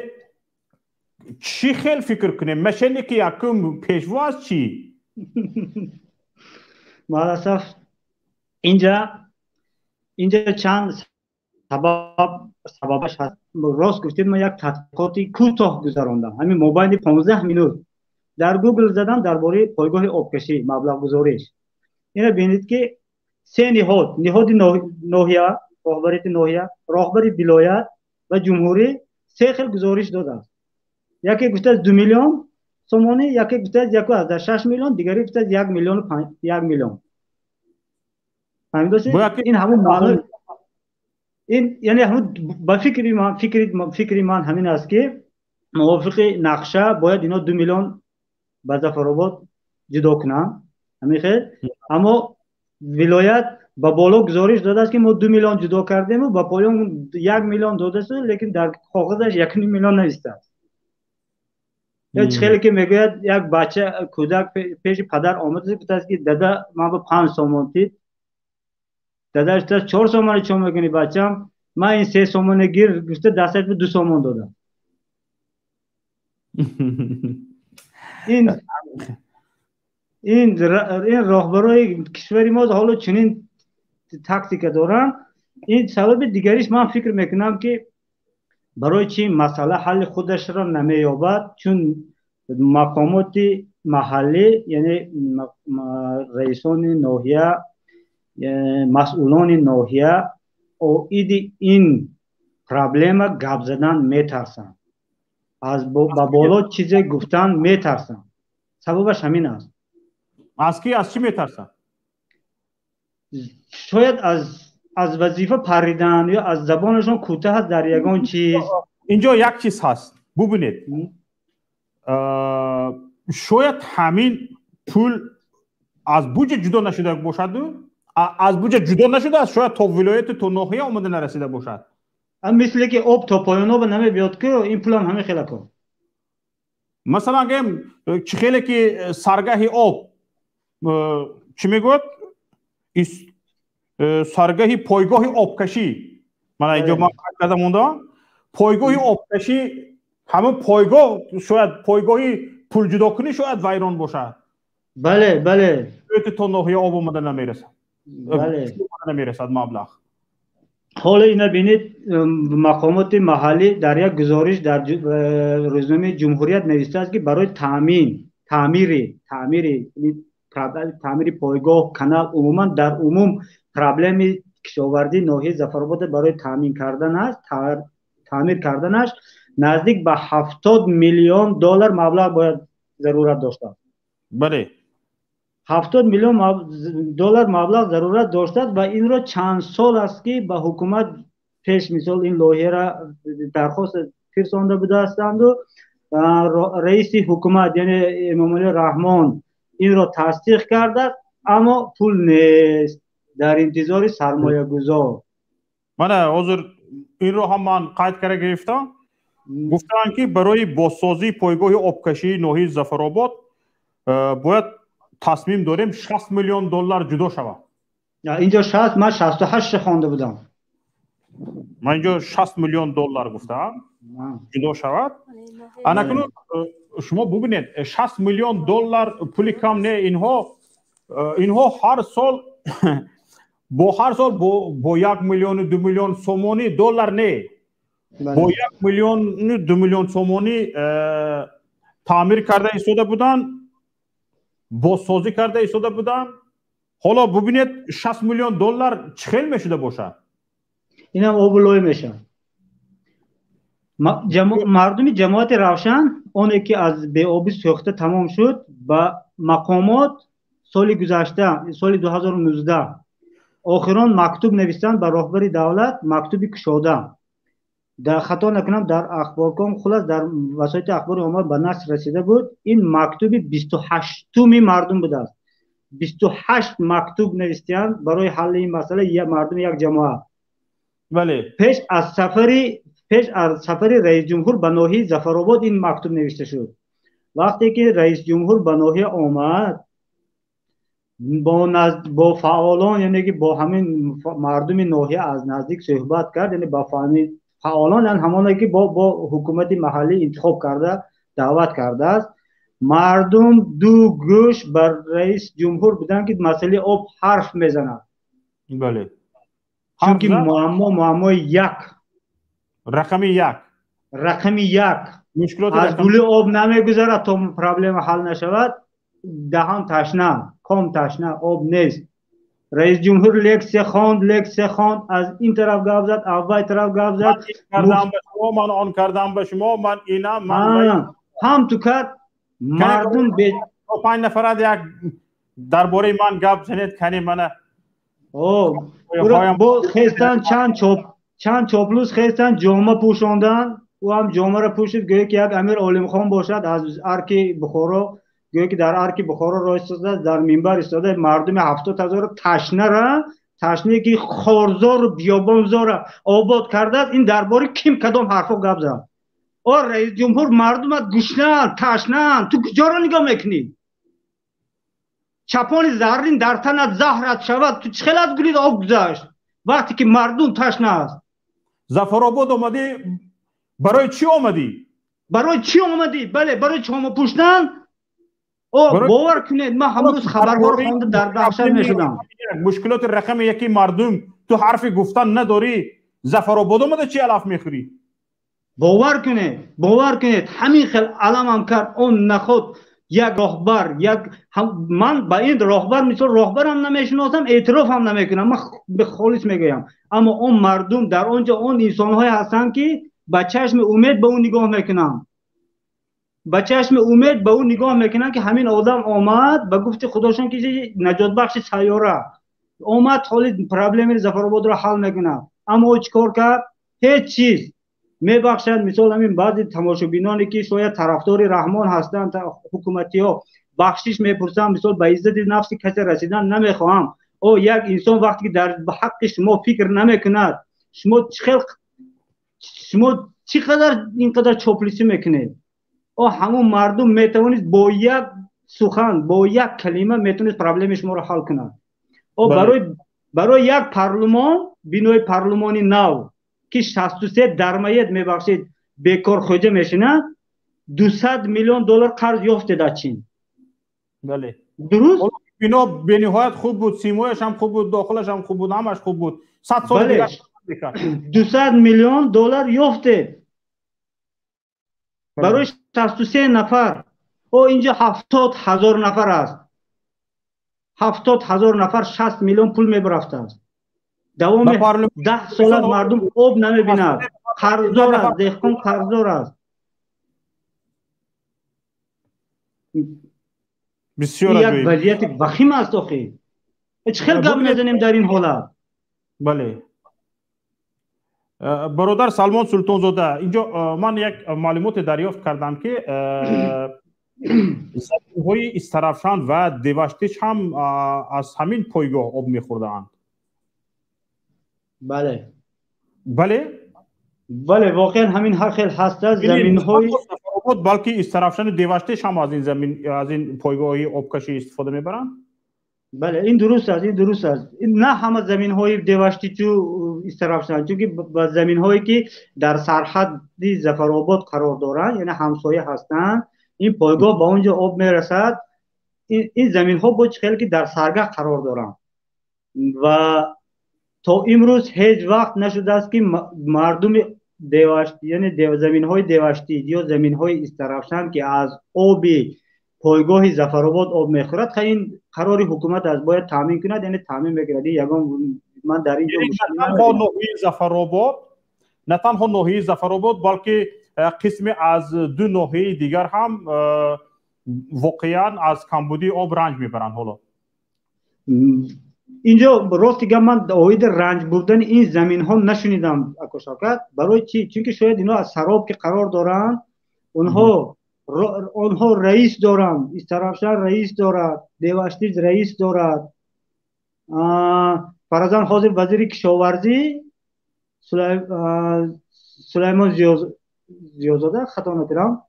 چی خیلی فکر کنیم؟ مشنی که یکم پیشوا است چی؟ مالاسف اینجا چند سببش هست. راست گفتید، ما یک تحقیقاتی کوتاه گذراندم، همین موبایل 15 مینوت در گوگل زدم درباره پایگاه آبکشی مبلغ گذاریش. اینا ببینید که 3 نهاد ناحیه، راهبری ناحیه، راهبری ولایت و جمهوری 3 خیل گزارش داده است. یکی گفته 2 میلیون سومانی، یکی گفته 1.6 میلیون، دیگری گفته 1 میلیون. این همون معنی، این یعنی همون با فکری من همین است که موافق نقشه باید اینا 2 میلیون به ظفرآباد جدا کنن، همین خیلی. اما ولایت با بالا گزارش داده است که ما 2 میلیون جدا کردیم و با پایان 1 میلیون داده است، لیکن در کاغذش 1 میلیون نوشته است. یا خیلی که میگوید یک بچه کودک پیش پدر آمده است که دادا من با 5 سومن تید، دادا است 4 سومن چون میگنی بچم، من این 3 سومن گیر گفته دستش به 2 سومن دادم. این راهبرای کشوری ما حالا چنین تاکتیک دارن. این سبب دیگریش من فکر میکنم که برای چی مسئله حل خودش را نمییابد، چون مقامات محلی یعنی رئیسان ناحیه، مسئولان ناحیه این проблема гап задан метарсанд, ба боло чизе гуфтан метарсанд. Сабабаш ҳамин аст. از کی؟ از چی میترسن؟ شاید از وظیفه پریدن یا از زبانشون کوتاه است در یگان چیز. اینجا یک چیز هست ببینید، شاید همین پول از بودجه جدا نشده باشد، از بودجه جدا نشده است، شاید تا ولایت تا ناحیه آمده نرسیده باشد. مثل که آب تا پایان آب نمیاد که این پول هم همه خیلی کن. مثلا اگه خیلی که سرگاه آب چی میگوید؟ سرگاه پایگاه آبکشی، من اینجا ما کردم اوندا پایگاه آبکشی، همه پایگاه شاید پایگاهی پول جدا کنی شاید ویران باشه. بله بله. تا ناحیه آب اومده نمیرسد. بله. نمیرسد مبلغ. حالا اینا بینید مقامات محلی در یک گزارش در روزنامه جمهوریت نوشته است که برای تعمیر پایگاه کانال عموما در عموم پرابلم کشاورزی ناحیه ظفرآباد برای تعمیر کردنش نزدیک به 70 میلیون دلار مبلغ باید ضرورت داشته. بله. 70 میلیون دلار مبلغ ضرورت داشته و این را چند سال است که به حکومت پیش مثال این لایحه را درخواست فرستاده بوده هستند و رئیس حکومت یعنی امام علی رحمان این را تصدیق کرده، اما پول نیست، در انتظار سرمایه گذار. من حضور این رو هم من قید کرده گرفتم، گفتن که برای بازسازی پایگاه آبکشی ناحیه ظفرآباد باید تصمیم داریم 60 میلیون دلار جدا شود. اینجا 60، من 68 خوانده بودم. من اینجا 60 میلیون دلار گفتم جدا شود. اکنون شما ببینید 60 میلیون دلار پول کم نه. اینها هر سال با 1 میلیون 2 میلیون سومانی دلار نه، با 1 میلیون 2 میلیون سومانی تعمیر کرده ایستاده بودن، بازسازی کرده ایستاده بودن. حالا ببینید 60 میلیون دلار چخیل میشده باشه. این هم آبولوی میشه. مردم جماعت روشن اونی که از به آبی سوخته تمام شد با مقامات سال گذشته سال 2019 آخران مکتوب نوشتن به رهبر دولت، مکتوبی کشاده در خطا نکنم در اخبارکام خلاص در وسایل اخبار عامه به نشر رسیده بود. این مکتوب 28می مردم بوده است. 28 مکتوب نوشتن برای حل این مسئله یک مردم یک جماعت. بله. پیش از سفر رئیس جمهور به ناحیه ظفرآباد این مکتوب نوشته شد. وقتی که رئیس جمهور به ناحیه آمد با فعالان یعنی که با همین مردم ناحیه از نزدیک صحبت کرد، یعنی با فعالان همانی که با حکومت محلی انتخاب کرده دعوت کرده است. مردم دو گوش بر رئیس جمهور بودن که مسئله آب حرف میزنند. بله. چونکه معما یک رقم یک مشکلات از گوله آب نمیگذاره تا پرابلم حل نشود. دهان تشنه، کام تشنه، آب نیست. رئیس جمهور لکسه خواند، از این طرف گپ زد، اول طرف گپ زد. من آن کردم به شما، من اینا من هم تو کرد. مردم به 5 نفر یک درباره من گپ زنید کنی منه. با خیستن چند چاپلوس خیستن جامعه پوشاندن، او هم جامعه را پوشید گویا که یک امیر عالم خان باشد از ارک بخارا، گویا که در ارک بخارا راه ایستاده در منبر ایستاده. مردم 70,000 تشنه که خارزار و بیابانزار آباد کرده است. این درباره کدام حرفا گپ زد؟ رئیس جمهور مردمت گشنه تشنه، تو کجا را نگاه میکنی؟ چپان زرین در تنت زهرت شود، تو چه از گلید آب گذشت وقتی که مردم تشنه است؟ ظفرآباد آمدی برای چی آمدی؟ بله برای چامه پوشتن. باور کنید من همروز خبرها رو خوانده در دهشت میشدم. مشکلات رقم یکی مردم تو حرف گفتن نداری، ظفرآباد آمده چی علف میخوری؟ باور کنید همین خیلی علم هم کرد. اون نخود یک راهبر من با این راهبر مثل راهبر هم نمیشناسم، اعتراف هم نمیکنم، من به خالص میگم. اما اون مردم در آنجا اون انسان های هستن که با چشم امید به اون نگاه میکنن، با چشم امید به اون نگاه میکنن که همین آدم آمد به گفت خداشون که نجات بخش سیاره آمد حالی پرابلم ظفرآباد رو حل میکنه. اما او چیکار کرد؟ هیچ چیز. میبخشد مثال همین بعضی تماشابینانی که شاید طرفدار رحمان هستند، حکومتی ها بخشش میپرسن مثال به عزت نفس کسی رسیدن نمیخواهم. او یک انسان وقتی که در حق شما فکر نمیکند، شما چقدر اینقدر چاپلوسی میکنید؟ او همون مردم میتونید با یک سخن، با یک کلمه میتونید پرابلم شما رو حل کنند. او برای یک پارلمان، بینای پارلمانی نو که 63 درآمد میبخشید بیکار خوجه میشنه، 200 میلیون دلار قرض یافته در چین. بله درست؟ بنا به نهایت خوب بود، سیمایش هم خوب بود، داخلش هم خوب بود، همش خوب بود. 100 سال دیگه 200 میلیون دلار یافته برای 63 نفر. او اینجا 70,000 نفر است. 70,000 نفر 60 میلیون پول میبرفته است. دوام 10 سال مردم آب نمیبیند، قرضدار است، دهقان قرضدار است. بسیار یک وضعیت وخیم است. آخه هیچ خیلی گپ میزنیم در این حالت. بله برادر سلمان سلطان زاده، اینجا من یک معلومات دریافت کردم که زمین‌های استرافشان و دیواشتیش هم از همین پایگاه آب می‌خوردند. بله بله بله واقعا همین هر خیلی هست. از زمین‌های بلکه استرافشان دیواشتیش هم از این زمین، از این پایگاه‌های آبکشی استفاده می‌برند. بله این درست است، این درست است. نه همه زمین‌های دیواشتیچو استرافشان، چون که با زمین‌هایی که در سرحد ظفرآباد قرار دارند، یعنی همسایه هستند، این پایگاه با اونجا آب میرسد. این زمین‌ها با خیلی که در سرگاه قرار دارند و تا امروز هیچ وقت نشده است که مردم دیواشتی، یعنی زمین‌های دیواشتی یا زمین‌های استرافشان که از آب پایگاه ظفرآباد آب میخورد، این قرار حکومت از باید تامین کند، یعنی تامین بگیرد. یگان من در اینجا نه تنها ناحیه ظفرآباد بلکه قسمی از دو ناحیه دیگر هم واقعا از کمبودی آب رنج میبرند. حالا اینجا راست که من اوید رنج بردن این زمین ها نشنیدم اکوشاکت. برای چی؟ چون که شاید اینا از سراب که قرار دارن، اونها رئیس دارن، استرافشان رئیس دارد، دیواشتیج رئیس دارد، فرزان حاضر وزیر کشاورزی سلیمان زیازاده خطا نکنم،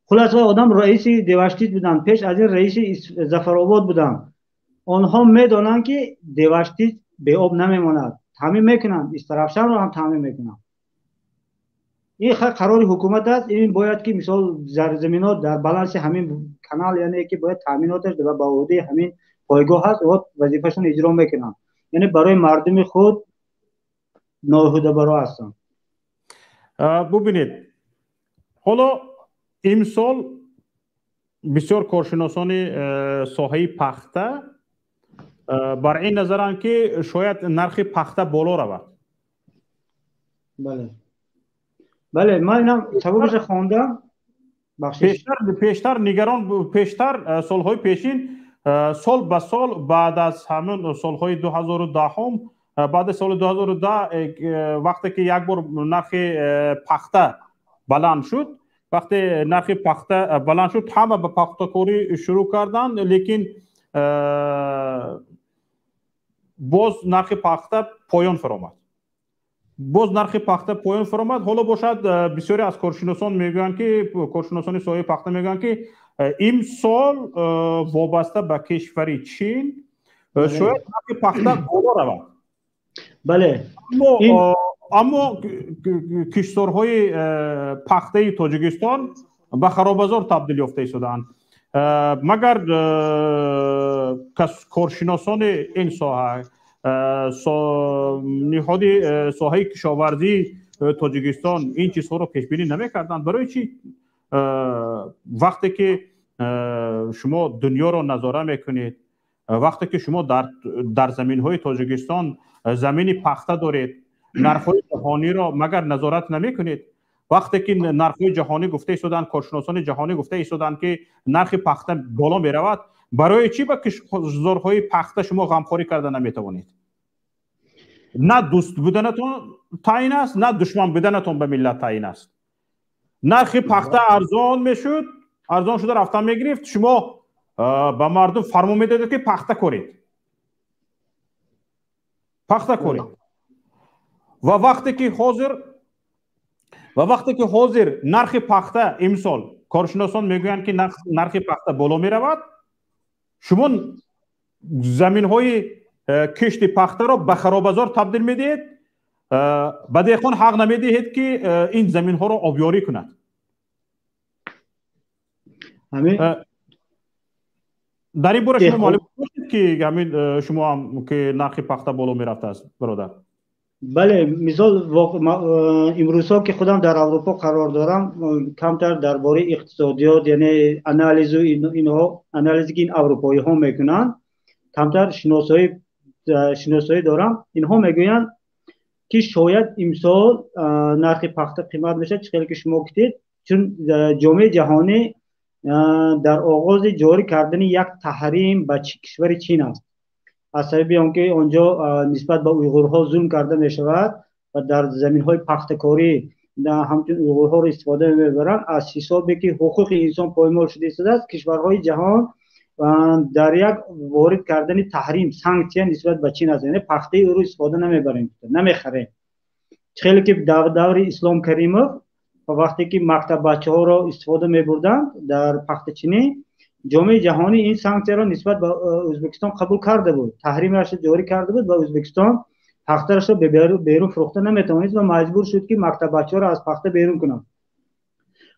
خلاص آدم رئیس دیواشتیج بودن، پیش از این رئیس ظفرآباد بودن. آنها میدانند که دیواشتیج به آب نمیماند، تامین میکنند، استرافشان رو هم تامین میکنند. این قرار حکومت است. این باید که مثال زمینات در بالانس همین کانال، یعنی که باید تامیناتش و با عهده همین پایگاه هست و وظیفهشون اجرا میکنند، یعنی برای مردم خود ناهوده برا هستند. ببینید حالا امسال بسیار کارشناسان ساحه پخته بر این نظرند که شاید نرخ پخته بالا رود. بله بله من اینم سببش خواندم. پیشتر نگران، پیشتر سالهای پیشین سال به سال بعد از همون سالهای 2010 هم، بعد سال 2010 وقتی که یک بار نرخ پخته بلند شد، وقتی نرخ پخته بلند شد همه به پخته کاری شروع کردن، لیکن باز نرخ پخته پایان فرامد. حالا باشد بسیاری از کارشناسان میگویند که کارشناسان ساحه پخته میگویند که این سال وابسته به کشور چین شاید نرخ پخته بالا رود. بله اما کشتارهای پخته تاجیکستان به خرابازار تبدیل یافته شدند. مگر کارشناسان این ساحه نهاد ساحه کشاورزی تاجیکستان این چیزها رو پیش بینی نمی‌کردند؟ برای چی وقتی که شما دنیا رو نظاره میکنید، وقتی که شما در زمین های تاجیکستان زمین پخته دارید، نرخ های جهانی را مگر نظارت نمی کنید؟ وقتی که نرخ های جهانی گفته ایستادن، کارشناسان جهانی گفته ایستادن که نرخ پخته بالا می رود، برای چی با کشورهای پخته شما غمخوری کرده نمی توانید؟ نه دوست بودنتون تعیین است، نه دشمن بودنتون به ملت تعیین است. نرخ پخته ارزان میشد، ارزان شده رفتن میگرفت، شما به مردم فرمان میدادید که پخته کنید، پخته کنید. و وقتی که حاضر نرخ پخته امسال کارشناسان میگویند که نرخ پخته بالا میرود، شما زمین های کشت پخته را به خرابازار تبدیل میدید، به دهقان حق نمیدهید که این زمین ها را آبیاری کند. در این باره شما معلومات داشتید که همین شما هم که نرخ پخته بالا میرفته است برادر؟ بله، مثال امروزها که خودم در اروپا قرار دارم، کمتر درباره اقتصادیات یعنی انالیزی که این اروپایی ها میکنن کمتر شناسایی دارم. اینها میگویند که شاید امسال نرخ پخته قیمت میشه چقدر که شما گفتید، چون جامعه جهانی در آغاز جاری کردن یک تحریم به کشور چین است، از سبب آنکه آنجا نسبت به اویغورها ظلم کرده می شود و در زمین های پخته کاری همچون اویغورها را استفاده میبرند. از حسابی که حقوق انسان پایمال شده است، کشورهای جهان در یک وارد کردن تحریم سانکشن نسبت به چین است، یعنی پخته او رو استفاده نمیبریم، نمیخریم. خیلی که دور اسلام کریمov وقتی که مکتب بچه ها را استفاده میبردند در پخته چینی، جامعه جهانی این سانکشن را نسبت به ازبکستان قبول کرده بود، تحریم را جاری کرده بود و ازبکستان پخته‌اش را به بیرون فروخته نمیتوانید و مجبور شد که مکتب بچه ها را از پخته بیرون کنند.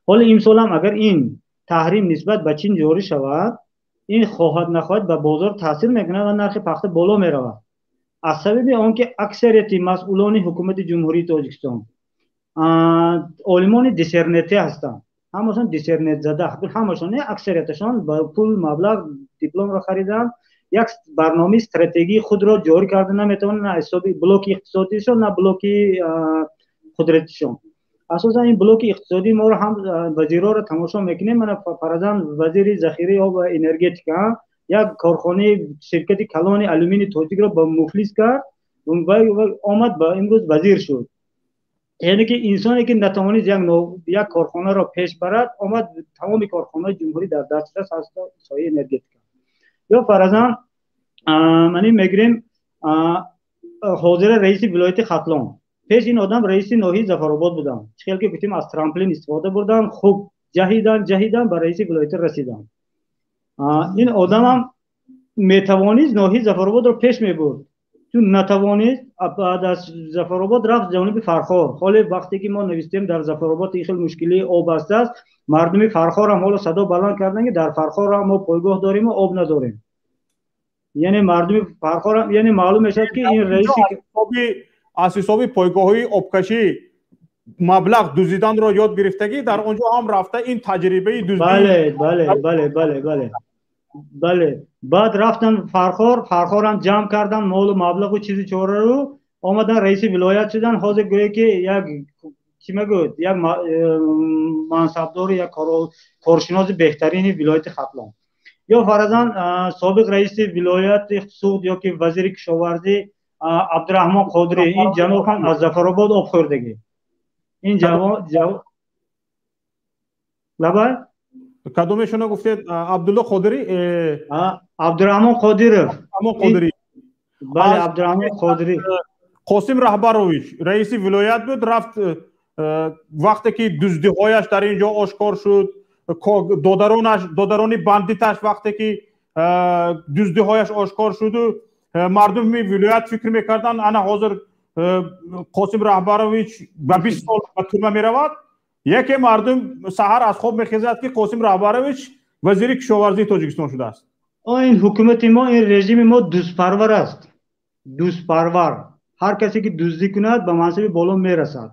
حالا امسال هم اگر این تحریم نسبت به چین جاری شود، این خواهد نخواهد به بازار تاثیر میکنه و نرخ پخته بالا میرود. از سبب آنکه اکثریت مسئولان حکومت جمهوری تاجیکستان عالمان دیسرنتی هستند، همشون دیسرنت زده، همشون اکثریتشان با پول مبلغ دیپلم را خریدن، یک برنامه استراتژی خود را جاری کرده نمیتونن، نه حساب بلوک اقتصادیشون نه بلوک قدرتشون. اساسا این بلوک اقتصادی ما رو هم وزیرا رو تماشا میکنیم. من فرضاً وزیر ذخیره آب و انرژتیکا یک کارخانه شرکت کلان آلومینی تاجیک را با مفلس کرد و آمد با امروز وزیر شد. یعنی که انسانی که نتوانید یک کارخانه را پیش برد، آمد تمام کارخانه جمهوری در دسترس هست سایه انرژتیکا. یا فرضاً من میگیم حاضر رئیس ولایت ختلان، پیش این آدم رئیس ناحیه ظفرآباد بودن، خیلی که گفتیم از ترامپلین استفاده بردن، خوب جهیدن به رئیس ولایت رسیدن. این آدم هم میتوانید ناحیه ظفرآباد رو پیش میبرد، چون نتوانید بعد از ظفرآباد رفت جانب فرخار. حالا وقتی که ما نوشتیم در ظفرآباد خیلی مشکلی آب است، مردم فرخار هم حالا صدا بلند کردن که در فرخار هم ما پایگاه داریم و آب نداریم. یعنی مردم فرخار یعنی معلوم میشه که این رئیس از حساب پایگاه‌های آبکشی مبلغ دزدیدن را یاد گرفتگی در اونجا هم رفته این تجربه دزدی. بله. بعد رفتن فرخار هم جمع کردن مال و مبلغ و چیزی چوره رو، آمدن رئیس ولایت شدن. حاضر گویه که یک چی میگوید یک منصبدار یک کارشناس بهترین ولایت ختلان، یا فرضاً سابق رئیس ولایت اقتصاد یا که وزیر کشاورزی عبدالرحمن قادری، این جناب هم از ظفرآباد آب خوردگی. این جواب لبای کدومشون گفتید؟ عبدالله قادری، عبدالرحمن قادری. بله، عبدالرحمن قادری. قاسم رهبرویچ رئیس ولایت بود، رفت وقتی که دزدی‌هایش در اینجا آشکار شد، دادران بندیتش وقتی که دزدی‌هایش آشکار شد، مردم ولایت فکر میکردن انا حاضر قاسم رهبرویچ به 20 سال به تورمه میرود. یکی مردم سحر از خواب میخیزد که قاسم رهبرویچ وزیر کشاورزی تاجیکستان شده است. این حکومت ما، این رژیم ما دوست پرور است، دوست پرور. هر کسی که دزدی کند به منصب بالا میرسد.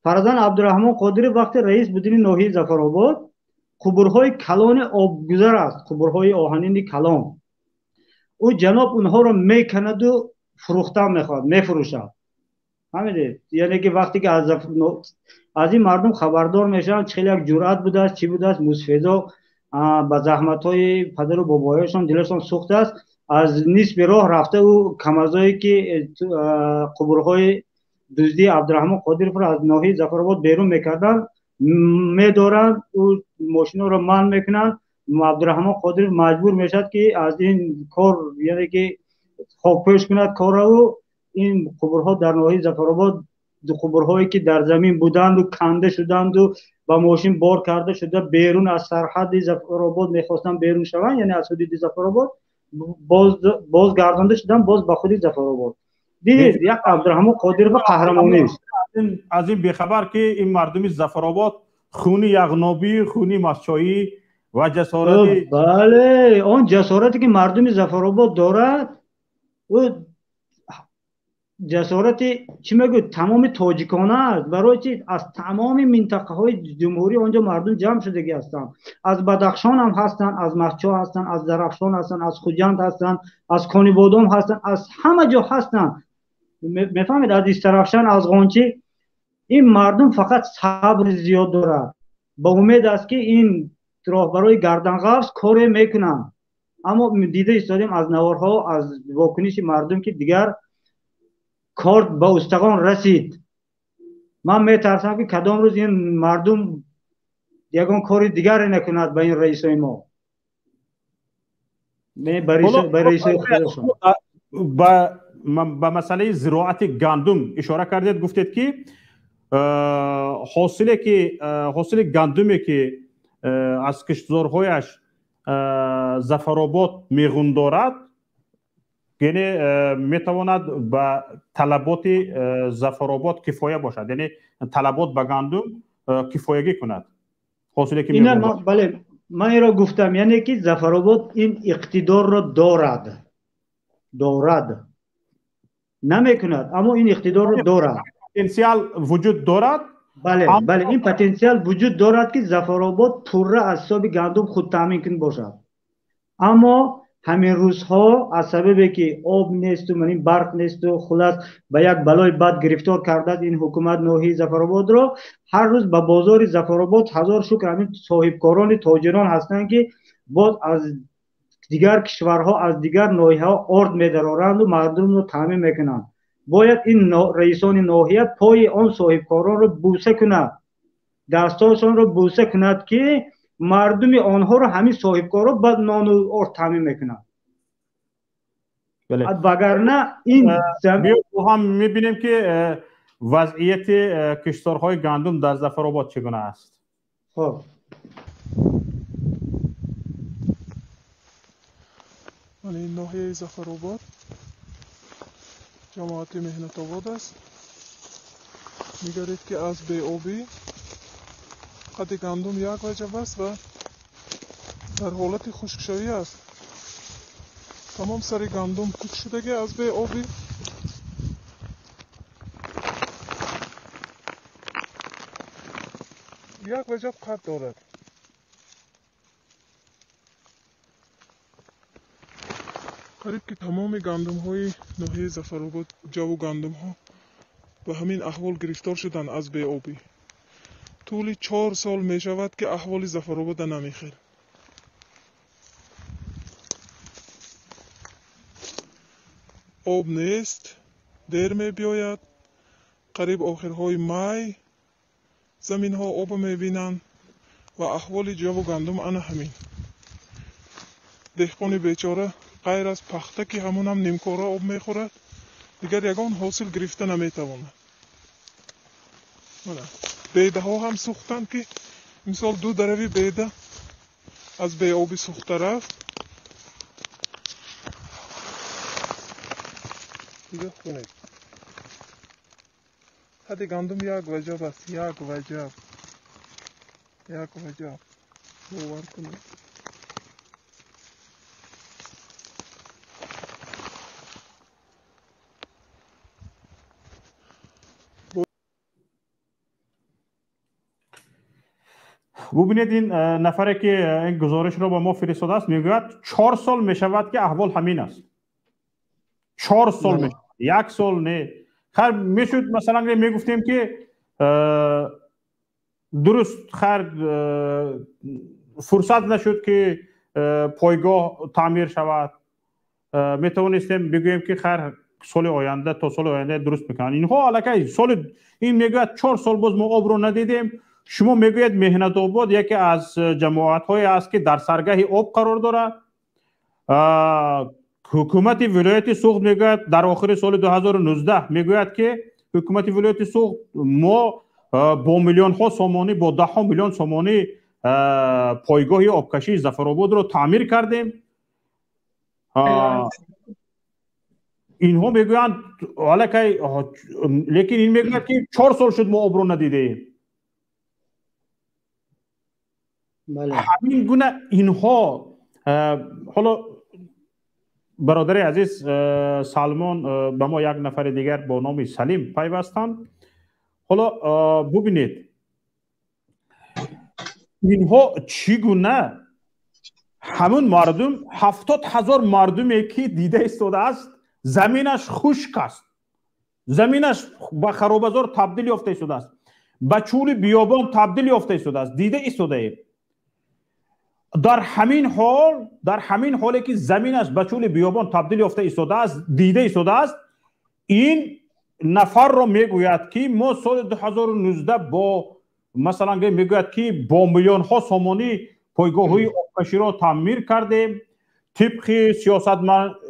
فرضاً عبدالرحمن قادری وقتی رئیس بودن ناحیه ظفرآباد، قبرهای کلان آبگذر است، قبرهای آهنین کلان. او جناب اونها رو میکند و فروختن میخواد، میفروشد. همینه، یعنی که وقتی که از این مردم خبردار میشن خیلی یک جرأت بوده است، چی بوده است، موسفیدا با زحمت های پدر و بابایشان دلشان سوخته است، از نصف راه رفته و کمرزایی که قبرهای دزدی عبدالرحمن قادری رو از ناحیه ظفرآباد بیرون میکردن میدارن و ماشین رو من میکنن. عبدالرحمن قادری مجبور میشد که از این کار، یعنی که خاکپوش کند کار رو. این قبرها در ناحیه ظفرآباد قبرهایی که در زمین بودند و کنده شدند و با ماشین بار کرده شده بیرون از سرحد ظفرآباد میخواستن بیرون شوند، یعنی از حدود ظفرآباد باز گردانده شدن باز به خود ظفرآباد. دیدید یک عبدالرحمن قادری به قهرمانی است. از این بیخبر که این مردم ظفرآباد خونی یغنابی، خونی مسچایی و جسارتی، بله اون جسارتی که مردم ظفرآباد دارد و جسارت چی میگه تمام تاجیکانه است. برای چی؟ از تمام منطقه های جمهوری آنجا مردم جمع شدگی هستند. از بدخشان هم هستند، از مخچا هستند، از درخشان هستند، از خوجند هستند، از کانیبادام هستند، از همه جا هستند. میفهمید؟ از استرخشان، از قانچی. این مردم فقط صبر زیاد دارد. با امید است که این راهبرای گردنقفز کار میکنن. اما دیده ایستادیم از نوارها، از واکنش مردم که دیگر کار به استخوان رسید. من میترسم که کدام روز این مردم یگان کار دیگر نکند به این رئیسای ما، به رئیسای خودشون. به مسئله زراعت گندم اشاره کردید، گفتید که حاصل گندمی که از کشتزارهایش ظفرآباد میغون دارد، یعنی میتواند به طلبات ظفرآباد کفایه باشد، یعنی طلبات به گندم کفایگی کند. حاصلی که اینا بله من این را گفتم، یعنی که ظفرآباد این اقتدار را دارد نمیکند، اما این اقتدار را دارد. پتانسیل وجود دارد. بله این پتانسیل وجود دارد که ظفرآباد پره از حساب گندم خود تامین کن باشد. اما همین روزها از سببی که آب نیست و من برق نیست و خلاص به یک بلای بد گرفتار کرده این حکومت ناحیه ظفرآباد را، هر روز به بازار ظفرآباد هزار شکر همین صاحبکاران تاجران هستند که باز از دیگر کشورها، از دیگر ناحیه ها آرد می‌درارند و مردم رو تامین میکنند. باید این رئیسان ناحیه پای آن صاحبکاران رو بوسه کند، دستاشان رو بوسه کند که مردم آنها رو همین صاحبکارا بعد نان و آرد تامین میکنند. وگرنه این هم میبینیم که وضعیت کشتارهای گندم در ظفرآباد چگونه است. خب این ناحیه ظفرآباد جماعت مهنت آباد است. میگرید که از بی آبی قد گندم یک وجب است و در حالت خشکشوی است. تمام سر گندم کوک شدگی از بی آبی. یک وجب قد دارد. قریب که تمام گندم های ناحیه ظفرآباد، جو گندم ها به همین احوال گرفتار شدن از بی آبی. طول 4 سال می شود که احوال ظفرآباد نمیخیر. آب نیست، دیر می بیاید. قریب آخرهای می زمین ها آب می بینند و احوال جو گندم انا همین. دهقان بیچاره غیر از پخته که همون هم نیمکاره آب می خورد، دیگر یگان حاصل گرفته نمی تواند. بیده ها هم سوختند که مثال 2 دروی بیده از بی آبی سوخته رفت. دیگه خونید حد گندم یک وجب است، یک وجب باور کنید. ببینید این نفری که این گزارش رو به ما فرستاده است میگوید 4 سال میشود که احوال همین است. 4 سال میشود، 1 سال نه. خیر میشد مثلا میگفتیم که درست خیر فرصت نشد که پایگاه تعمیر شود، میتوانستیم بگوییم که خیر سال آینده تا سال آینده درست میکنن. اینها الکی سال این میگوید 4 سال باز ما آب رو ندیدیم. شما میگوید مهنت آباد یکی از جماعت های است که در سرگاه آب قرار داره. حکومت ولایت سوخت میگوید در آخر سال 2019 میگوید که حکومت ولایت سوخت ما با میلیون ها سامانی، با 10 میلیون سامانی پایگاه آبکشی ظفرآباد رو تعمیر کردیم. اینها میگویند الکی، لیکن این میگوید که 4 سال شد ما آب رو ندیدیم. بله. همین گونه اینها. حالا برادر عزیز سلمان به ما یک نفر دیگر با نام سلیم پیوستند. حالا ببینید اینها چگونه همون مردم 70,000 مردمی که دیده ایستاده است زمینش خشک است، زمینش به خرابزار تبدیل یافته ایستاده است، به چول بیابان تبدیل یافته ایستاده است، دیده ایستاده اید. در همین حالی که زمینش به چول بیابان تبدیل یافته ایستاده است، دیده ایستاده است، این نفر را میگوید که ما سال 2019 با مثلا میگوید که با میلیون ها سامانی پایگاه های آبکشی را تعمیر کردیم طبق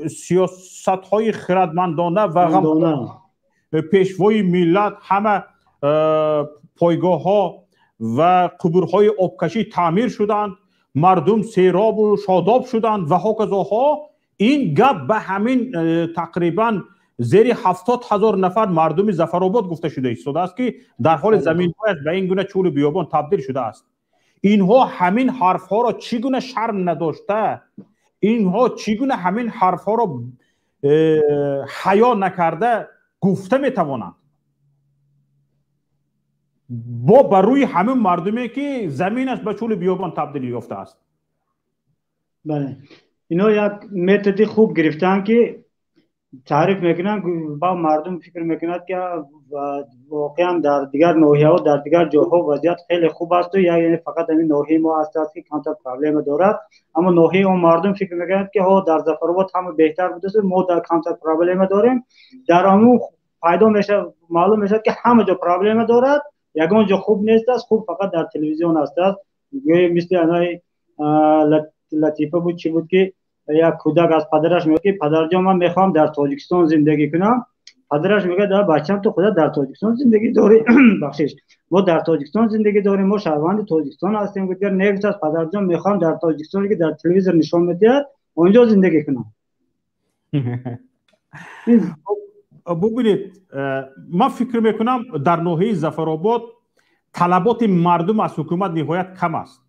سیاست های خردمندانه و پیشوای ملت. همه پایگاه ها و قبورهای آبکشی تعمیر شدند، مردم سیراب و شاداب شدند و هاکذاها. این گپ به همین تقریبا زیر 70,000 نفر مردم ظفرآباد گفته شده است که در حال زمین به این گونه چول بیابان تبدیل شده است. اینها همین حرف ها را چگونه شرم نداشته، اینها چگونه همین حرف ها را حیا نکرده گفته میتوانند با بر روی همین مردمی که زمینش به چول بیابان تبدیل یافته است. بله، اینا یک متدی خوب گرفتن که تعریف میکنن، با مردم فکر میکنند که واقعا در دیگر ناحیه‌ها در دیگر جاها وضعیت خیلی خوب است و یعنی فقط همین ناحیه ما است که کمتر پرابلم دارد، اما ناحیه اون مردم فکر میکنند که ها در ظفرآباد هم بهتر بوده است، ما در کمتر پرابلم داریم. در همون پیدا میشه معلوم میشه که همه جا پرابلم دارد، یگان جا خوب نیست است، خوب فقط در تلویزیون است. مثل انای لطیفه بود چی بود که یک کودک از پدرش میگه که پدرجان من میخوام در تاجیکستان زندگی کنم. پدرش میگه در بچم تو خودت در تاجیکستان زندگی داری بخشش ما در تاجیکستان زندگی داریم، ما شهروند تاجیکستان هستیم. گفت نیست از پدرجان میخوام در تاجیکستان که در تلویزیون نشون میده اونجا زندگی کنم. ببینید من فکر میکنم در ناحیه ظفرآباد طلبات مردم از حکومت نهایت کم است.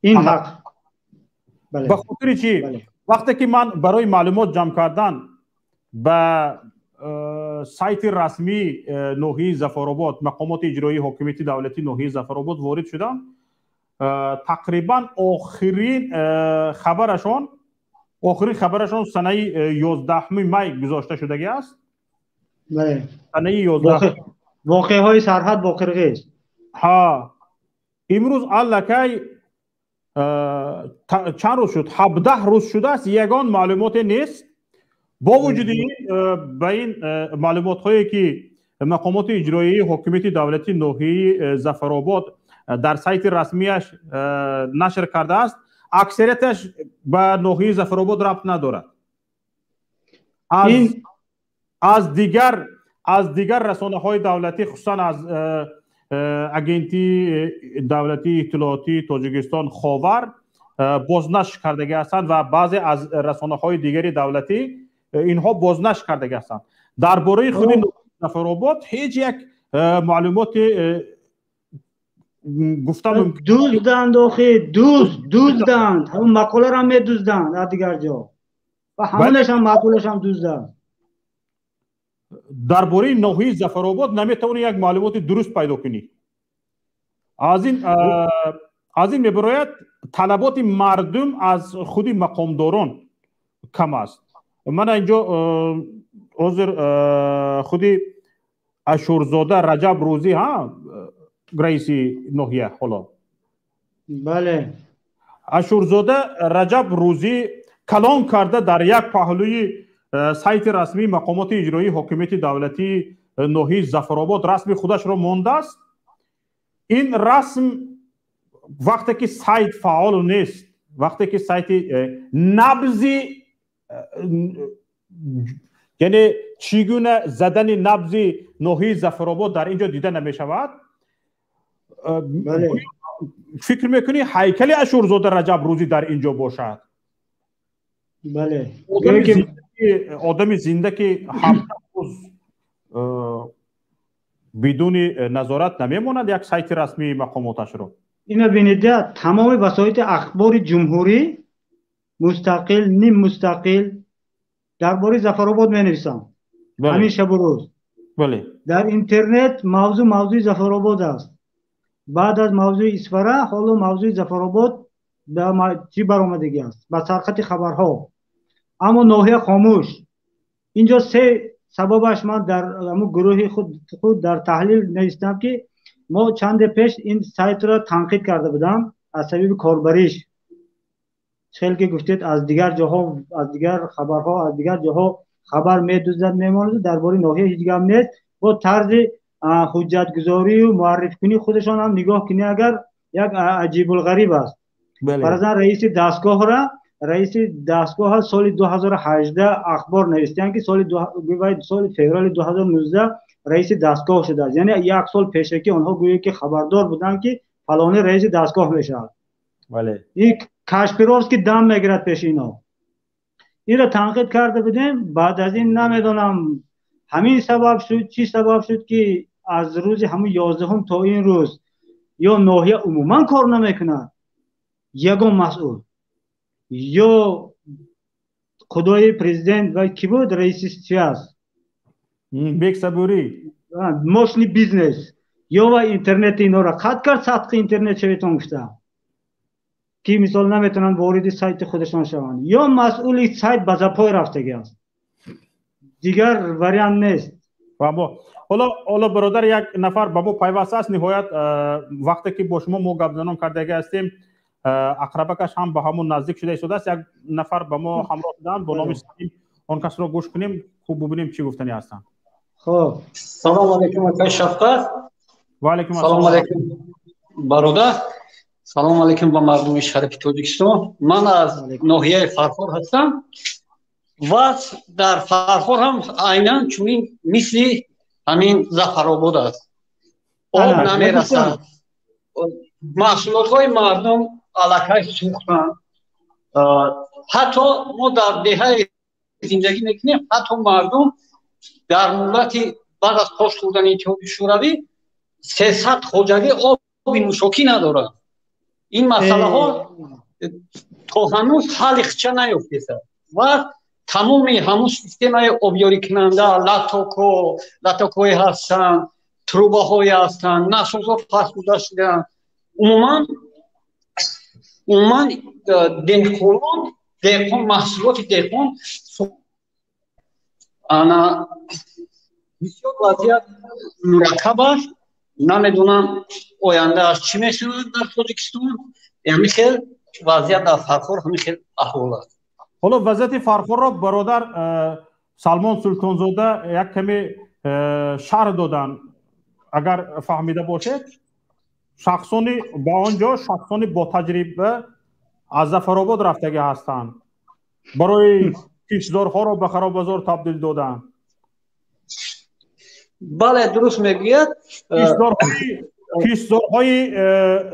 این حق بله. به خاطر چی؟ بله. وقتی که من برای معلومات جمع کردن به سایت رسمی ناحیه ظفرآباد مقامات اجرایی حاکمیت دولتی ناحیه ظفرآباد وارد شدم، تقریبا آخرین خبرشان سنه 11 می گذاشته شدگی است. بله. سنه 11 واقعه های سرحد با قرقیز. ها امروز الکی چند روز شد، 17 روز شده است، یگان معلومات نیست. با وجود این به این معلومات هایی که مقامات اجرایی حاکمیت دولتی ناحیه ظفرآباد در سایت رسمیش نشر کرده است، اکثریتش به ناحیه ظفرآباد ربط ندارد. از دیگر رسانه های دولتی خصوصا از اگنتی دولتی اطلاعاتی تاجیکستان خاور بازنشر کردگی هستند و بعضی از رسانه های دیگری دولتی اینها بازنشر کردگی هستند. درباره خود ظفرآباد هیچ یک معلومات گفتم دزدند آخه دزدند همون مقاله را می دزدند در دیگر جا و همونش هم مقالش هم دزدند. درباره ناحیه ظفرآباد نمیتونی یک معلومات درست پیدا کنی. از این میبراید طلبات مردم از خود مقامداران کم است. من اینجا عذر خودی اشورزاده رجب روزی ها رئیس ناحیه حالا بله اشورزاده رجب روزی کلام کرده در یک پهلوی سایت رسمی مقامات اجرایی حاکمیت دولتی ناحیه ظفرآباد رسم خودش را مانده است. این رسم وقتی که سایت فعال نیست، وقتی که سایت نبضی یعنی چگونه زدن نبضی ناحیه ظفرآباد در اینجا دیده نمی شود. بله. فکر میکنی هیکل اشورزاده رجب روزی در اینجا باشد؟ بله. آدم زنده که 7 روز بدون نظارت نمیماند یک سایت رسمی مقاماتش رو. اینا بینیده تمام وسایل اخبار جمهوری مستقل نیم مستقل درباره ظفرآباد می نویسن. همین شب و روز. بله. در اینترنت موضوع ظفرآباد است. بعد از موضوع اسفره حالا موضوع ظفرآباد در چی برآمدگی است با سرخط خبرها. اما ناحیه خاموش. اینجا سه سببش من در گروه خود در تحلیل نوشتم که ما چند پیش این سایت را تنقید کرده بودم از سبب کاربریش. چون که گفتید از دیگر جاها از دیگر خبرها از دیگر جاها خبر میدوزد میماند درباره ناحیه هیچ گام نیست. با طرز حجت گذاری و معرفی کنی خودشان هم نگاه کنی اگر یک عجیب الغریب است. فرضاً رئیس دستگاه سال 2018 اخبار نوشتن که سال فوریه 2019 رئیس دستگاه شده است. یعنی یک سال پیش که آنها گویی که خبردار بودن که فلانه رئیس دستگاه میشه. بله. این کاشپیروفسکی دم میگیرد پیش اینا. این را تنقید کرده بودیم. بعد از این نمیدونم همین سبب شد چی سبب شد که از روز همون 11 تا این روز یا ناحیه عموما کار نمیکنه یگان مسئول یا خدای پرزیدنت و کی بود رئیس چی است بیگ صبوری موشنی بیزنس یا و اینترنت اینا را قطع کرد. سطح اینترنت شویتون گفته که مثال نمیتونن وارد سایت خودشان شوند یا مسئول سایت بزاپای رفتگی است. دیگر وریانت نیست. حالا برادر یک نفر با ما پیوسته است. نهایت وقتی که با شما گپ زنان کرده هستیم اقربکش هم به همون نزدیک شده است. یک نفر با ما همراه بودن با نام سلیم. آن کس را گوش کنیم خوب ببینیم چی گفتنی هستن. خب سلام علیکم آقای شفقت. و علیکم السلام. سلام علیکم برادر. سلام علیکم با مردم شریف تاجیکستان. من از ناحیه فرخور هستم و در فرخور هم عیناً چنین مثل همین ظفرآباد است. آب نمیرسد. محصولات های مردم الکی سوختن. حتی ما در دهه زندگی میکنیم. حتی مردم در ملت بعد از پاس خوردن اتحادیه شوروی 300 خواجگی آب نوشاکی ندارند. این مسئله ها تا هنوز حل چه نیفتاده و تمام همون سیستم آبیاری کننده لاتاکوی هستن، تروبه های هستن، نسوزات فرسوده شدن. عموما دهقان محصولات دهقان انا بسیار وضعیت مرکب است. نمیدونم آینده از چی میشود در تاجیکستان. همین خیلی وضعیت در فرخور همین خیلی احوال است. حالا وضعیت فرخور را برادر سلمان سلطانزاده یک کمی شرح دادن اگر فهمیده باشید. شخصانی با آنجا شخصانی با تجربه از ظفرآباد رفتگی هستند برای کشتزارها را به خراب بازار تبدیل دادن. بله درست میگوید. کشتزارهای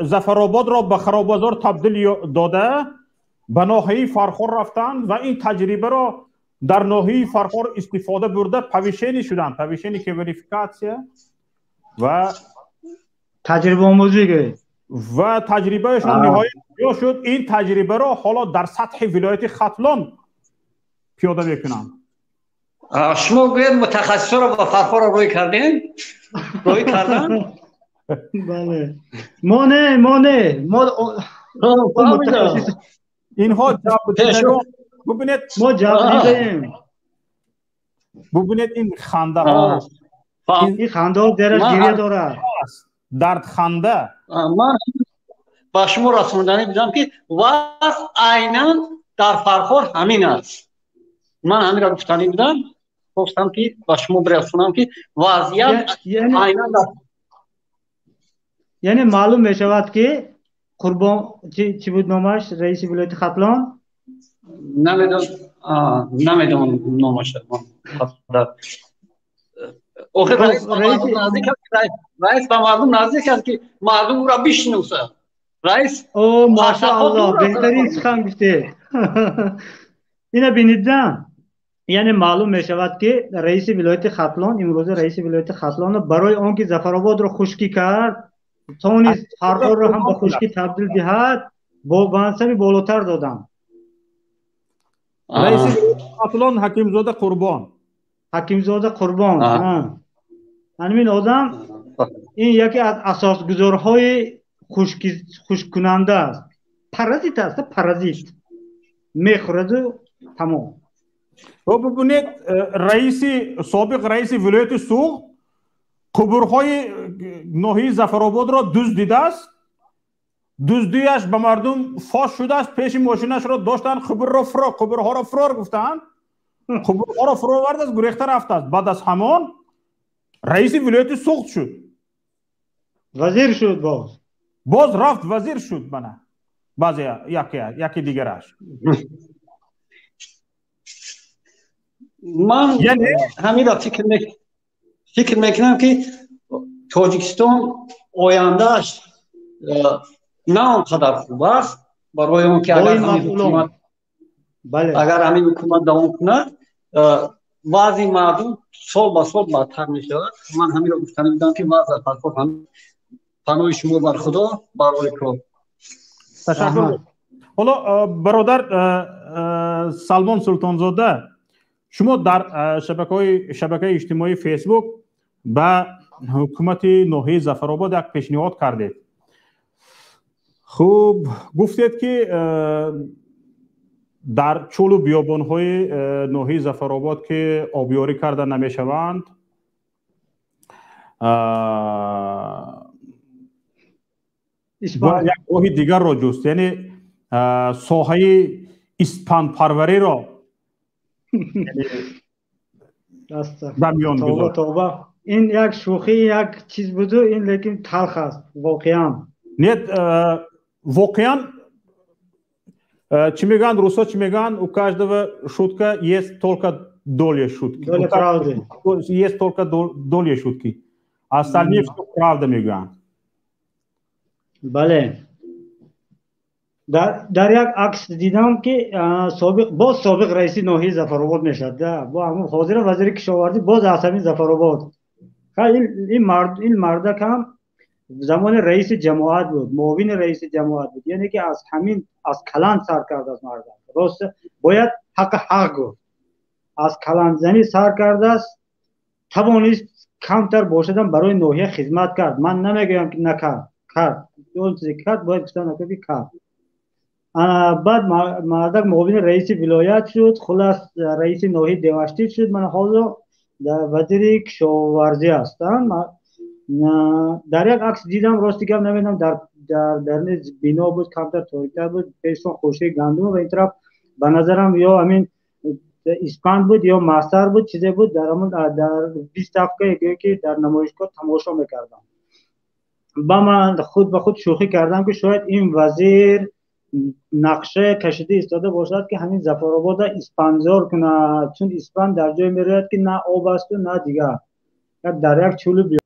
ظفرآباد را به خراب بازار تبدیل داده به ناحیه فرخور رفتن و این تجربه را در ناحیه فرخور استفاده برده پویشینی شدن. پویشینی که وریفیکاسیه و تجربه آموزی گرفت و تجربهشان نهایت شد. این تجربه را حالا در سطح ولایت ختلان پیاده میکنن. شما گوید متخصص را با فرخور روی کردین؟ روی کردن؟ بله ما نه ما متخصص اینها جواب ببینید ما جواب دیدیم. ببینید این خنده ها این خنده ها درش گریه داره، درد خنده. من با شما رسوندنی بودم که وضع عیناً در فرخار همین است. من همین را گفتنی بودم، خواستم که با شما برسونم که وضعیت عیناً یعنی معلوم می شود که قربان چی بود نامش؟ رئیس ولایت ختلان؟ نمیدونم نامش. آخه رئیس به مردم نزدیک است که مردم او را بشناسه. رئیس ماشاءالله بهترین سخن گفته. اینا بینیدم. یعنی معلوم می شود که رئیس ولایت ختلان امروز رئیس ولایت ختلان برای آنکه ظفرآباد را خشکی کرد تونست فرخار را هم به خشکی تبدیل دهد با منصب بالاتر دادم. رئیس ولایت ختلان حکیمزاده قربان. همین آدم این یکی از اساسگذارهای خشک کننده است. پرازیت است، پرازیت میخورد و تمام. ببینید سابق رئیس ولایت سوغ قبرهای ناحیه ظفرآباد را دزدیده است. دزدیش به مردم فاش شده است. پیش ماشینش را داشتن، قبرها را فرار گفتند. قبرها را فرار آورد است، گریخته رفته است. بعد از همان رئیس ولایت سوغ شد، وزیر شد، باز رفت وزیر شد. بنا بعضی یکی دیگرش. من همین را فکر میکنم که تاجیکستان آیندهش نه آنقدر خوب است، برای اون که اگر همین حکومت دوام کند وضع مردم سال به سال بدتر می شود. من همین را گفتنی بودم که وضع فرخار هم پناه شما بر خدا برای کار. تشکر. حالا برادر سلمان سلطانزاده، شما در شبکه اجتماعی فیسبوک به حکومت ناحیه ظفرآباد یک پیشنهاد کردید. خوب گفتید که در چول و بیابان‌های ناحیه ظفرآباد که آبیاری کرده نمی‌شوند، یک راه دیگر را جست، یعنی ساحه اسپند پروری را در میان گذاشت. این یک شوخی یک چیز بود، این لیکن تلخ است واقعا. واقعا چی میگن روسا، چی میگن у каждого шутка есть только доля шутки. Доля правды. Есть только доля шутки. Остальные все правда میگن. بله. در یک عکس دیدم که سابق رئیس ناحیه ظفرآباد میشد، با همون حاضر وزیر کشاورزی باز عصبی ظفرآباد. این مرد کم زمان رئیس جماعت بود، معاون رئیس جماعت بود، یعنی که از کلان سر کرده است. مرد راست باید حق گفت. از کلان زنی سر کرده است، توانست کمتر باشدن برای ناحیه خدمت کرد. من نمیگم که نکرد، اون چیزی کرد باید گفتن نکردی کرد. بعد مردک معاون رئیس ولایت شد، خلاص رئیس ناحیه دیوشتی شد. من حالا وزیر کشاورزی هستم. در یک عکس دیدم، راستی گم نمیدونم در بنا بود، کمتر تاریکتر بود، پیشون خوشه گندم و این طرف به نظرم یا همین اسپند بود یا مستر بود، چیزی بود. در 20 دقیقه که در نمایشگاه تماشا میکردم، با من خود به خود شوخی کردم که شاید این وزیر نقشه کشیده ایستاده باشد که همین ظفرآباد اسپندزار کنه، چون اسپند در جای میرد که نه آب است و نه دیگر در یک چولو بیاد.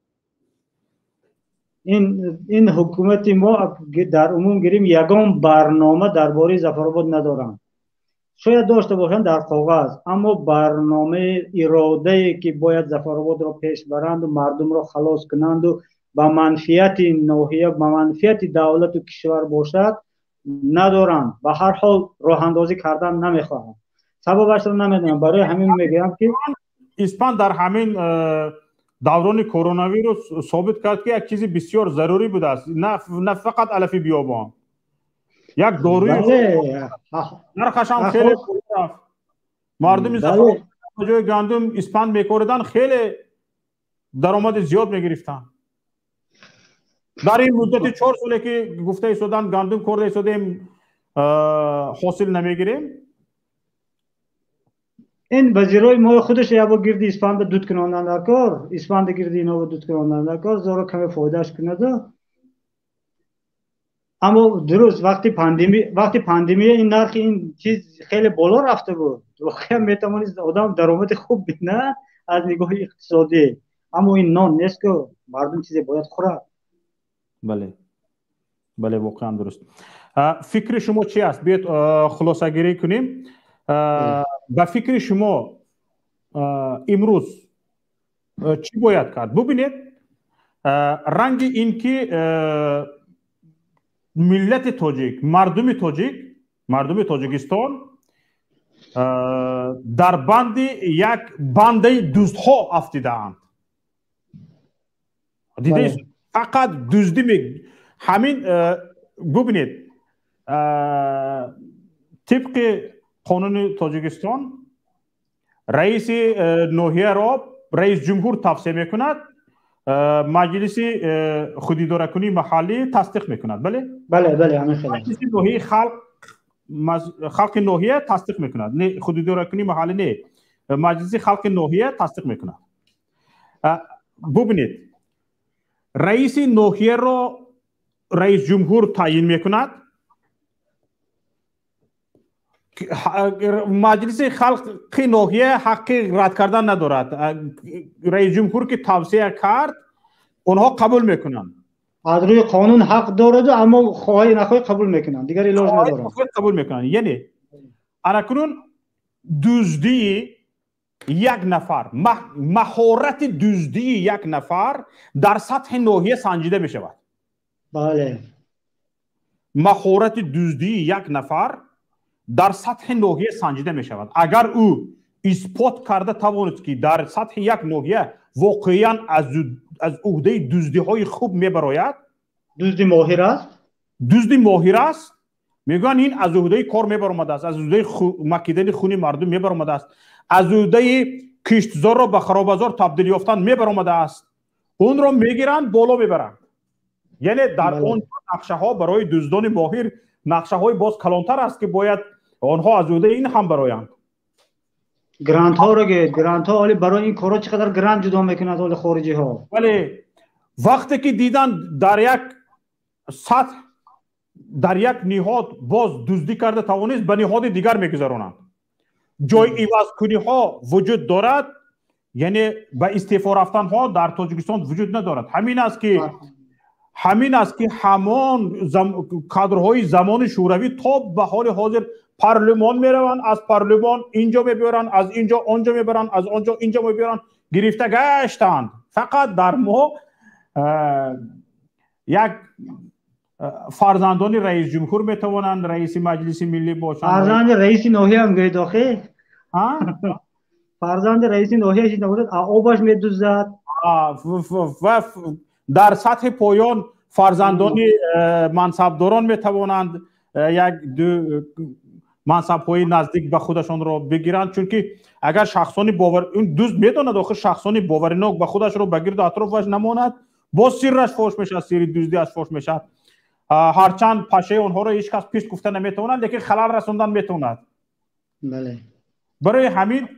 این حکومت ما در عموم گیریم یگان برنامه درباره ظفرآباد ندارن. شاید داشته باشند در کاغذ، اما برنامه اراده که باید ظفرآباد را پیش برند و مردم را خلاص کنند و به منفیت ناحیه، به منفیت دولت و کشور باشد ندارن. به هر حال راه اندازی کردن نمیخواهند. سببش رو نمیدونم، برای همین میگم که اسپند در همین دوران کرونا ویروس ثابت کرد که یک چیزی بسیار ضروری بوده است، نه فقط علف بیابان. یک داروی نرخش هم خیلی رفت. مردم زفر جای گندم اسپند میکردن خیلی درآمد زیاد میگرفتن. در این مدت 4 ساله که گفته ایستادن گندم کرده ایستادیم حاصل نمیگیریم. این وزیرای ما خودش یا با گردی اسپند دود کنندن در کار، اسپند گردی اینا دود کنندن در کار زارا کمی فایدهش کنده. اما درست وقتی پاندمی این نرخ این چیز خیلی بالا رفته بود، واقعا میتوانید آدم درآمد خوب بینه از نگاه اقتصادی. اما این نان نیست که مردم چیزی باید خورد. بله واقعا درست. فکر شما چی است؟ بیاید خلاصه گیری کنیم. با فکر شما امروز چی باید کرد؟ ببینید رنگ این که ملت تاجیک، مردم تاجیکستان در بند یک بنده دزدها افتیدند. دیدید فقط دزدی می همین. ببینید طبق قانون تاجیکستان رئیس ناحیه را رئیس جمهور توصیه میکند، مجلس خوداداری محلی تصدیق میکند. بله همین خیلی. مجلس ناحیه خلق ناحیه تصدیق میکند، نه خوداداری محلی، نه مجلس خلق ناحیه تصدیق میکند. ببینید رئیس ناحیه را رئیس جمهور تعیین میکند، مجلس خلق ناحیه حق رد کردن ندارد. رئیس جمهور که توصیه کرد اونها قبول میکنن، از روی قانون حق دارد، اما خواهی نخواهی قبول میکنن، دیگر علاج ندارد. قبول میکنن. یعنی اکنون دزدی یک نفر، مهارت دزدی یک نفر در سطح ناحیه سنجیده میشود. بله مهارت دزدی یک نفر در سطح ناحیه سنجیده می شود. اگر او اثبات کرده توانست که در سطح یک ناحیه واقعا از عهده دزدی های خوب می براید، دزدی ماهر است، میگن این از عهده کار می برآمده است، از عهده مکیدن خون مردم می برآمده است، از عهده کشتزار را به خرابزار تبدیل یافتن می برآمده است، اون را میگیرند بالا میبرند. یعنی در اون نقشه ها برای دزدان ماهر نقشه های باز کلانتر است که باید آنها از عهده این هم برایند. گرانت ها ولی برای این کارا چقدر گرانت جدا میکنند حال خارجی ها. ولی وقتی که دیدن در یک سطح در یک نهاد باز دزدی کرده توانست به نهاد دیگر میگذرانند. جای عوض کنی ها وجود دارد، یعنی به استعفا رفتن ها در تاجیکستان وجود ندارد. همین است که همان کادرهای زمان شوروی تا به حال حاضر پارلمان میروند، از پارلمان اینجا میبرن، از اینجا آنجا میبرن، از آنجا اینجا میبرن، گرفته گشتند. فقط در ما یک فرزندان رئیس جمهور میتوانند رئیس مجلس ملی باشند. فرزند رئیس ناحیه هم گوید آخه فرزند رئیس ناحیه چی نبود، آبش میدوزد. و در سطح پایان فرزندان منصبداران میتوانند یک دو منصب‌های نزدیک به خودشان را بگیرند، چون که اگر شخصانی باور این دوست میداند آخر شخصانی باورناک به خودش را بگیرد اطرافش نماند، باز سرش فاش میشه، سری دزدی از فاش میشه. هرچند پشه اونها را هیچ کس پیش گفته نمیتواند، لیکن خلل رسوندن میتواند. بله. برای همین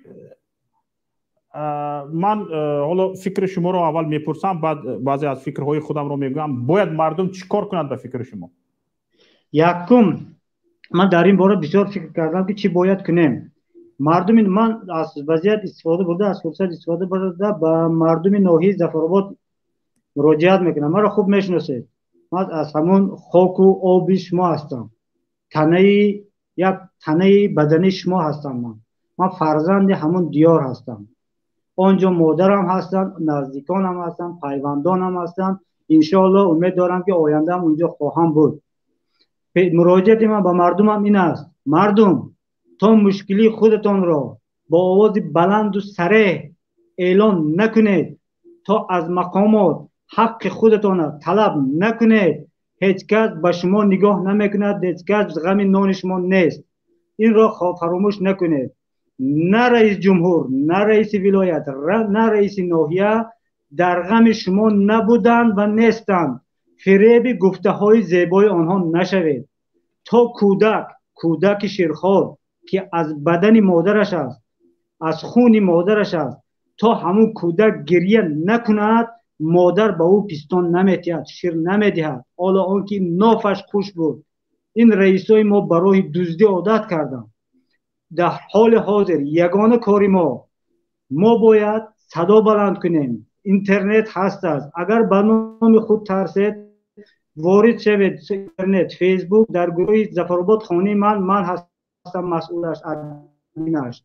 من حالا فکر شما رو اول میپرسم، بعد بعضی از فکرهای خودم رو میگم. باید مردم چیکار کنند به فکر شما؟ یکم من در این باره بسیار فکر کردم که چی باید کنیم. مردم من از وضعیت استفاده برده، از فرصت استفاده برده به مردم ناحیه ظفرآباد مراجعت میکنم. من را خوب میشناسید، من از همون خاک و آب شما هستم، یک تنه بدنی شما هستم. من فرزند همون دیار هستم. آنجا مادرم هستن، نزدیکانم هستن، پیوندانم هستن. انشاءالله امید دارم که آینده هم اونجا خواهم بود. مراجعت من به مردمم این است: مردم تا مشکلی خودتان را با آواز بلند و صریح اعلان نکنید تا از مقامات حق خودتان طلب نکنید. هیچ کس به شما نگاه نمیکند، هیچ کس غم نان شما نیست. این را فراموش نکنید. نه رئیس جمهور، نه رئیس ولایت، نه رئیس ناحیه در غم شما نبودند و نیستند. فریب گفته های زیبای آنها نشوید. تا کودک شیرخوار که از بدن مادرش است، از خون مادرش است، تا همون کودک گریه نکند، مادر به او پستان نمیتید، شیر نمیدهد. حالا آنکه نافش خوش بود. این رئیسای ما برای دزدی عادت کردن. در حال حاضر یگانه کاری ما باید صدا بلند کنیم. اینترنت هست است. اگر برنامه خود ترسید وارد شوید اینترنت، فیسبوک، در گروه ظفرآباد خانه من هستم مسئولش، ادمینش.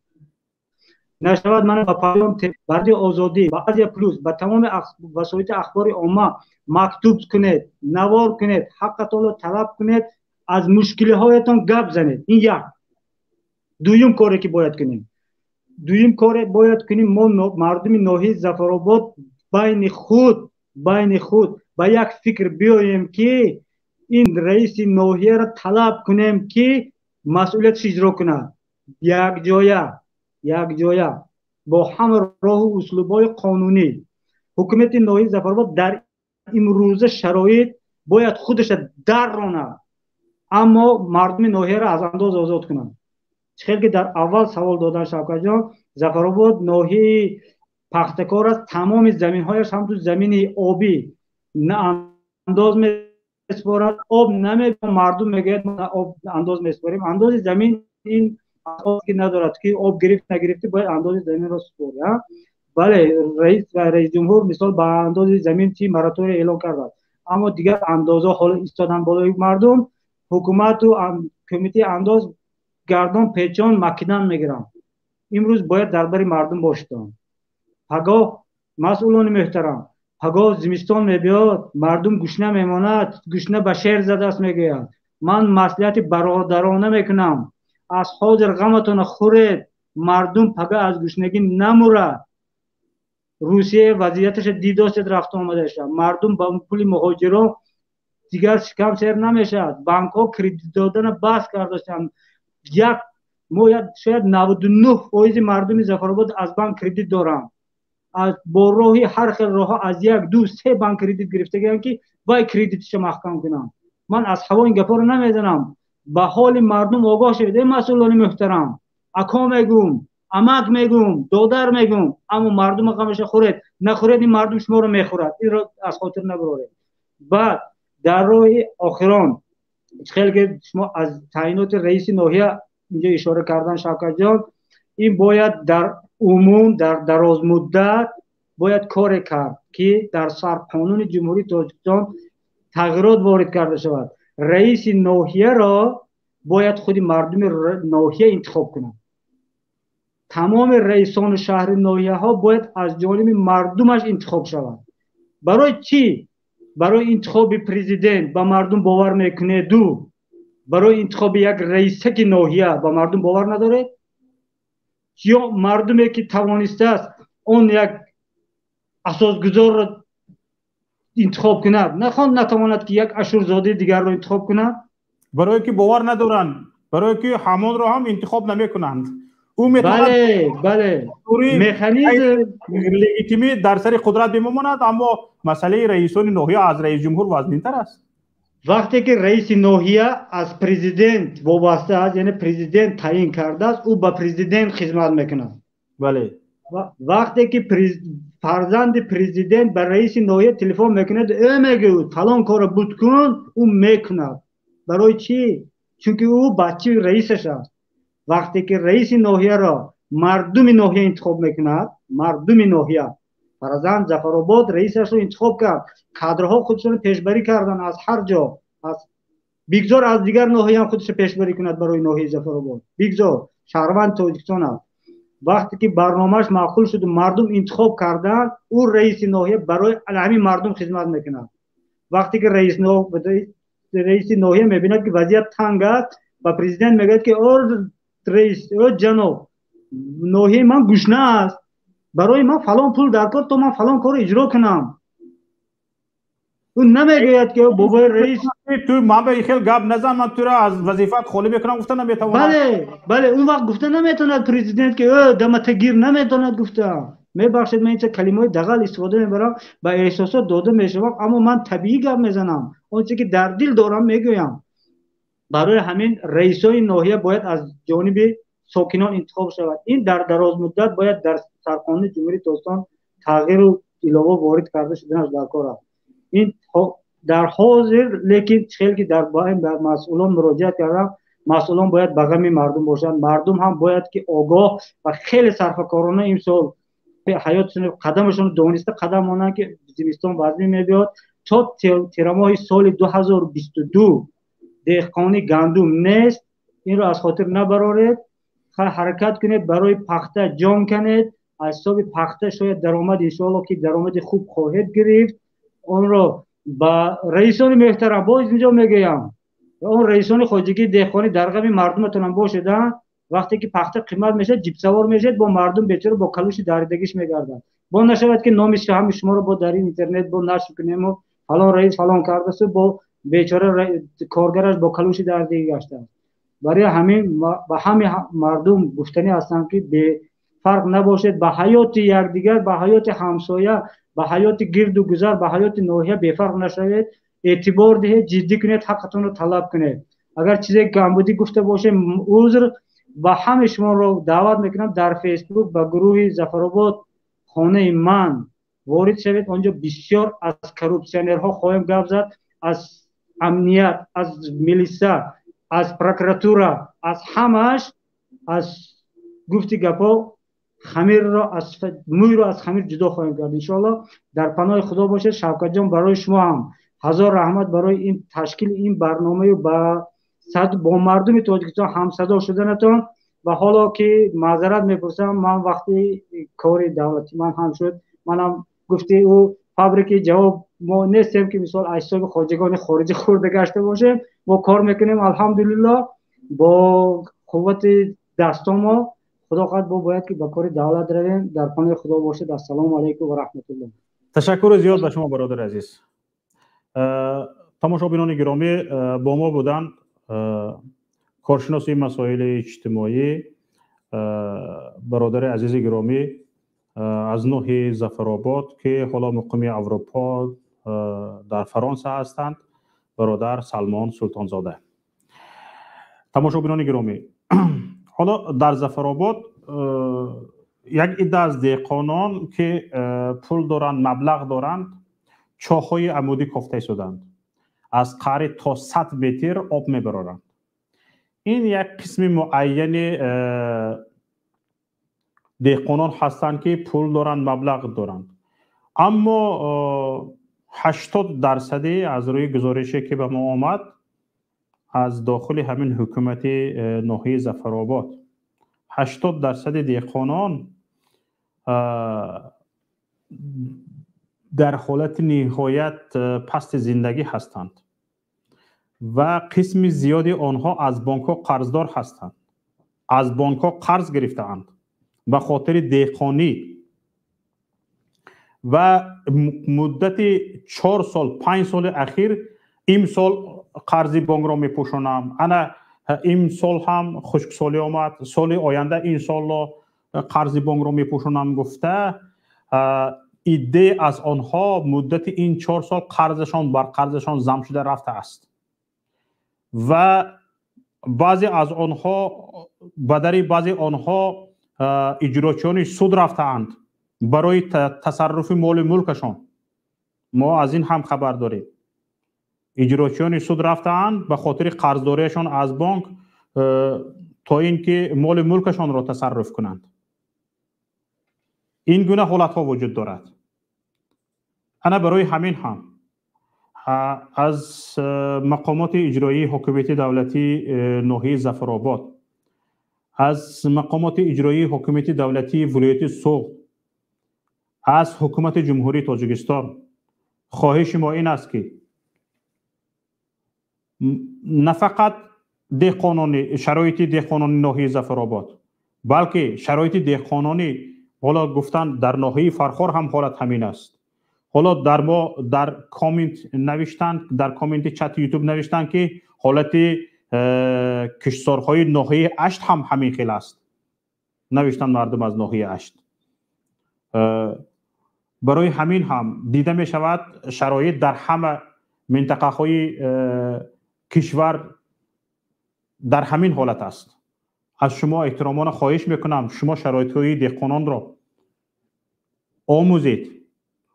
نشود من با پیام برای آزادی با از پلوس با تمام وسایل اخبار عامه مکتوب کنید، نوار کنید، حقتون رو طلب کنید، از مشکل هایتان گپ زنید. این یک. دویم کاری که باید کنیم ما مردم ناحیه ظفرآباد بین خود با یک فکر بیاییم که این رئیس ناحیه را طلب کنیم که مسئولیت اجرا کنه. یک جایه با همه راه و اسلوب‌های قانونی حکومت ناحیه ظفرآباد در امروز شرایط باید خودش درونه، اما مردم ناحیه را از انداز آزاد کنه. خیلی که در اول سوال دادن شوکت جان، ظفرآباد ناحیه پختکار است. تمام زمین‌هایش هم تو زمین آبی نه انداز میسپارد، آب نمیده. مردم میگه آب انداز میسپاریم. انداز زمین این آب که ندارد که آب گرفت نگرفته باید انداز زمین را سپاره. بله رئیس جمهور مثال با انداز زمین چی مراتوری اعلام کرد، اما دیگر اندازه حالا ایستادن بالای مردم. حکومت و کمیته انداز گردان پیچان مکیدن میگیرن. امروز باید درباره مردم باشدن. پگاه مسئولان محترم، پگاه زمستان میبیاد مردم گشنه میماند، گشنه به شیر زده است میگوید. من مصلحت برادرانه میکنم، از حاضر غمتون خورید. مردم پگاه از گشنگی نموره. روسیه وضعیتش دیداست رفت آمده شد. مردم با پول مهاجران دیگر شکم سیر نمیشد. بانک ها کردیت دادن بس کردن. شاید 99% مردم ظفرآباد از بانک کردیت دارن. از با راهی هر خیل راه از 1 2 3 بانک کردیت گرفته گیرن که باید کردیتش محکم کنن. من از هوا این گپا رو نمیزنم. به حال مردم آگاه شوید. مسئولان محترم، اکا میگم، امک میگم، دادر میگم، اما مردم غمش خورید نخورید، این مردم شما رو میخورد. این رو از خاطر نبرید. بعد در راه آخران خیلی که شما از تعیینات رئیس ناحیه اینجا اشاره کردن شوکت جان، این باید در عموم در دراز مدت باید کار کرد که در سرقانون جمهوری تاجیکستان تغییرات وارد کرده شود. رئیس ناحیه را باید خود مردم ناحیه انتخاب کنند. تمام رئیسان شهر ناحیه ها باید از جانب مردمش انتخاب شود. برای چی؟ برای انتخاب پرزیدنت با مردم باور میکنه؟ دو، برای انتخاب یک رئیس که ناحیه با مردم باور نداره؟ یا مردمی که توانسته است اون یک اساسگذار را انتخاب کند، نتواند که یک اشورزاده دیگر را انتخاب کند؟ برای که باور ندارند، برای که همان را هم انتخاب نمی کنند. او بله مکانیزم لگیتیمی در سر قدرت بماند، اما مسئله رئیسان ناحیه از رئیس جمهور وزن‌تر است. وقتی که رئیس ناحیه از پرزیدنت وابسته است، یعنی پرزیدنت تعیین کرده است، او با پرزیدنت خدمت میکند. بله. وقتی که فرزند پرزیدنت به رئیس ناحیه تلفن میکند، میگه فلان کار بود کن، او میکند. برای چی؟ چون که او بچه رئیسش است. وقتی که رئیس ناحیه را مردم ناحیه انتخاب میکند، مردم ناحیه فرزند ظفرآباد رئیسش رو انتخاب کرد، کادرها خودشون پیشبری کردن از هر جا، از بگذار از دیگر ناحیه هم خودش پیشبری کند برای ناحیه ظفرآباد، بگذار شهروند تاجیکستان است. وقتی که برنامهش معقول شد و مردم انتخاب کردن، او رئیس ناحیه برای همین مردم خدمت میکند. وقتی که رئیس ناحیه میبیند که وضعیت تنگ است، با پرزیدنت میگه که رئیس جناب ناحیه من گشنه است، برای من فلان پول در کار تو من فلان کار اجرا کنم. اون نمیگوید که بابای رئیس تو من به خیلی گپ نزن، من تو را از وظیفت خالی میکنم. گفتن نمیتونه. بله اون وقت گفته نمیتونه پرزیدنت که دمت گیر نمیتونه. گفته میبخشید من این کلمات دغل استفاده میبرم با احساسات داده میشوم، اما من طبیعی گپ میزنم، اونچه که در دل دارم میگویم. برای همین رئیسای ناحیه باید از جانب ساکنان انتخاب شود. این در دراز مدت باید در سرقانون جمهوری تاجیکستان تغییر و علاوه وارد کرده شدنش در کار است. این در حاضر لیکن خیلی در باید به مسئولان مراجعه کردم. مسئولان باید به غم مردم باشند. مردم هم باید که آگاه و خیلی صرفه‌کارانه امسال حیاتشون قدمشون دانسته قدم مانند که زمستان وزمی میبیاد تا تیرماه سال 2022 دهقانی گندم نیست. این رو از خاطر نبرارید، حرکت کنید برای پخته جان کنید. از حساب پخته شاید درآمد انشاءالله که درآمد خوب خواهید گرفت. اون رو با رئیسان محترم باز اینجا میگم، اون رئیسان خواجگی دهقانی در غم مردمتون باشدن. وقتی که پخته قیمت میشه جیب سوار میشید با مردم بیچاره با کلوش دریدگیش میگردن. با نشود که نام هم شما رو با در اینترنت با نشر کنیم و فلان رئیس فلان کرده است، با بیچاره کارگرش با کلوش دریدگی گشته. برای همین با همه مردم گفتنی هستم که به فرق نباشید، به حیات یکدیگر، به حیات همسایه، به حیات گرد و گذر، به حیات ناحیه به فرق نشوید. اعتبار دهید، جدی کنید، حقتون رو طلب کنید. اگر چیزی کمبودی گفته باشه عذر. و همه شما رو دعوت میکنم در فیسبوک به گروه ظفرآباد خانه من وارد شوید. آنجا بسیار از کروپسیونرها خواهیم گپ زد، از امنیت، از میلیسا، از پروکراتورا، از همش، از گفتی گپا خمیر را از موی را از خمیر جدا خواهیم کرد. انشاءالله در پناه خدا باشه. شوکت جان برای شما هم هزار رحمت برای این تشکیل این برنامه و با مردم تاجیکستان هم صدا شدنتون. و حالا که معذرت میپرسم، من وقتی کار دولتی من هم شد، منم گفتی او فابریک جواب ما نیستیم که مثال اجسام خارجگان خارجی خورده گشته باشه. ما کار میکنیم الحمدلله با قوت دستان ما. خدا قد باید که با کار دولت رویم. در پناه خدا باشید. السلام علیکم و رحمت الله. تشکر زیاد به شما برادر عزیز. تماشابینان گرامی، با ما بودن کارشناس مسائل اجتماعی برادر عزیز گرامی از ناحیه ظفرآباد که حالا مقیم اروپا در فرانسه هستند، برادر سلمان سلطانزاده. تماشابینان گرامی، حالا در ظفرآباد یک عده از دهقانان که پول دارند، مبلغ دارند، چاه‌های عمودی کافته شدند، از قعر تا 100 متر آب میبرند. این یک قسم معین دهقانان هستند که پول دارند، مبلغ دارند، اما 80% از روی گزارشی که به ما آمد از داخل همین حکومت ناحیه ظفرآباد 80% دهقانان در حالت نهایت پست زندگی هستند و قسم زیادی آنها از بانک ها قرضدار هستند، از بانک ها قرض گرفتند به خاطر دهقانی و مدت 4 سال 5 سال اخیر امسال قرض بانک را میپوشانم. انا امسال هم خشکسالی آمد، سال آینده انشالله قرض بانک را میپوشانم گفته. ایده از آنها مدت این 4 سال قرضشان بر قرضشان ضم شده رفته است و بعضی از آنها بدری بعضی آنها اجراچیان سود رفتند برای تصرف مال ملکشان. ما از این هم خبر داریم. اجراچیان سود رفتند به خاطر قرضداریشان از بانک تا اینکه مال ملکشان را تصرف کنند. این گونه حالت ها وجود دارد. انا برای همین هم از مقامات اجرایی حکومت دولتی ناحیه ظفرآباد، از مقامات اجرایی حکومت دولتی ولایت سوغ، از حکومت جمهوری تاجیکستان خواهش ما این است که نه فقط شرایط دهقانان ناحیه ظفرآباد بلکه شرایط دهقانان حالا گفتن در ناحیه فرخار هم حالت همین است. حالا در کامنت نوشتن، در کامنت چت یوتیوب نوشتن که حالت کشتزارهای ناحیه اشت هم همین خیلی است. نوشتن مردم از ناحیه اشت. برای همین هم دیده می شود شرایط در همه منطقه های کشور در همین حالت است. از شما احترامانه خواهش میکنم شما شرایط های دهقانان را آموزید،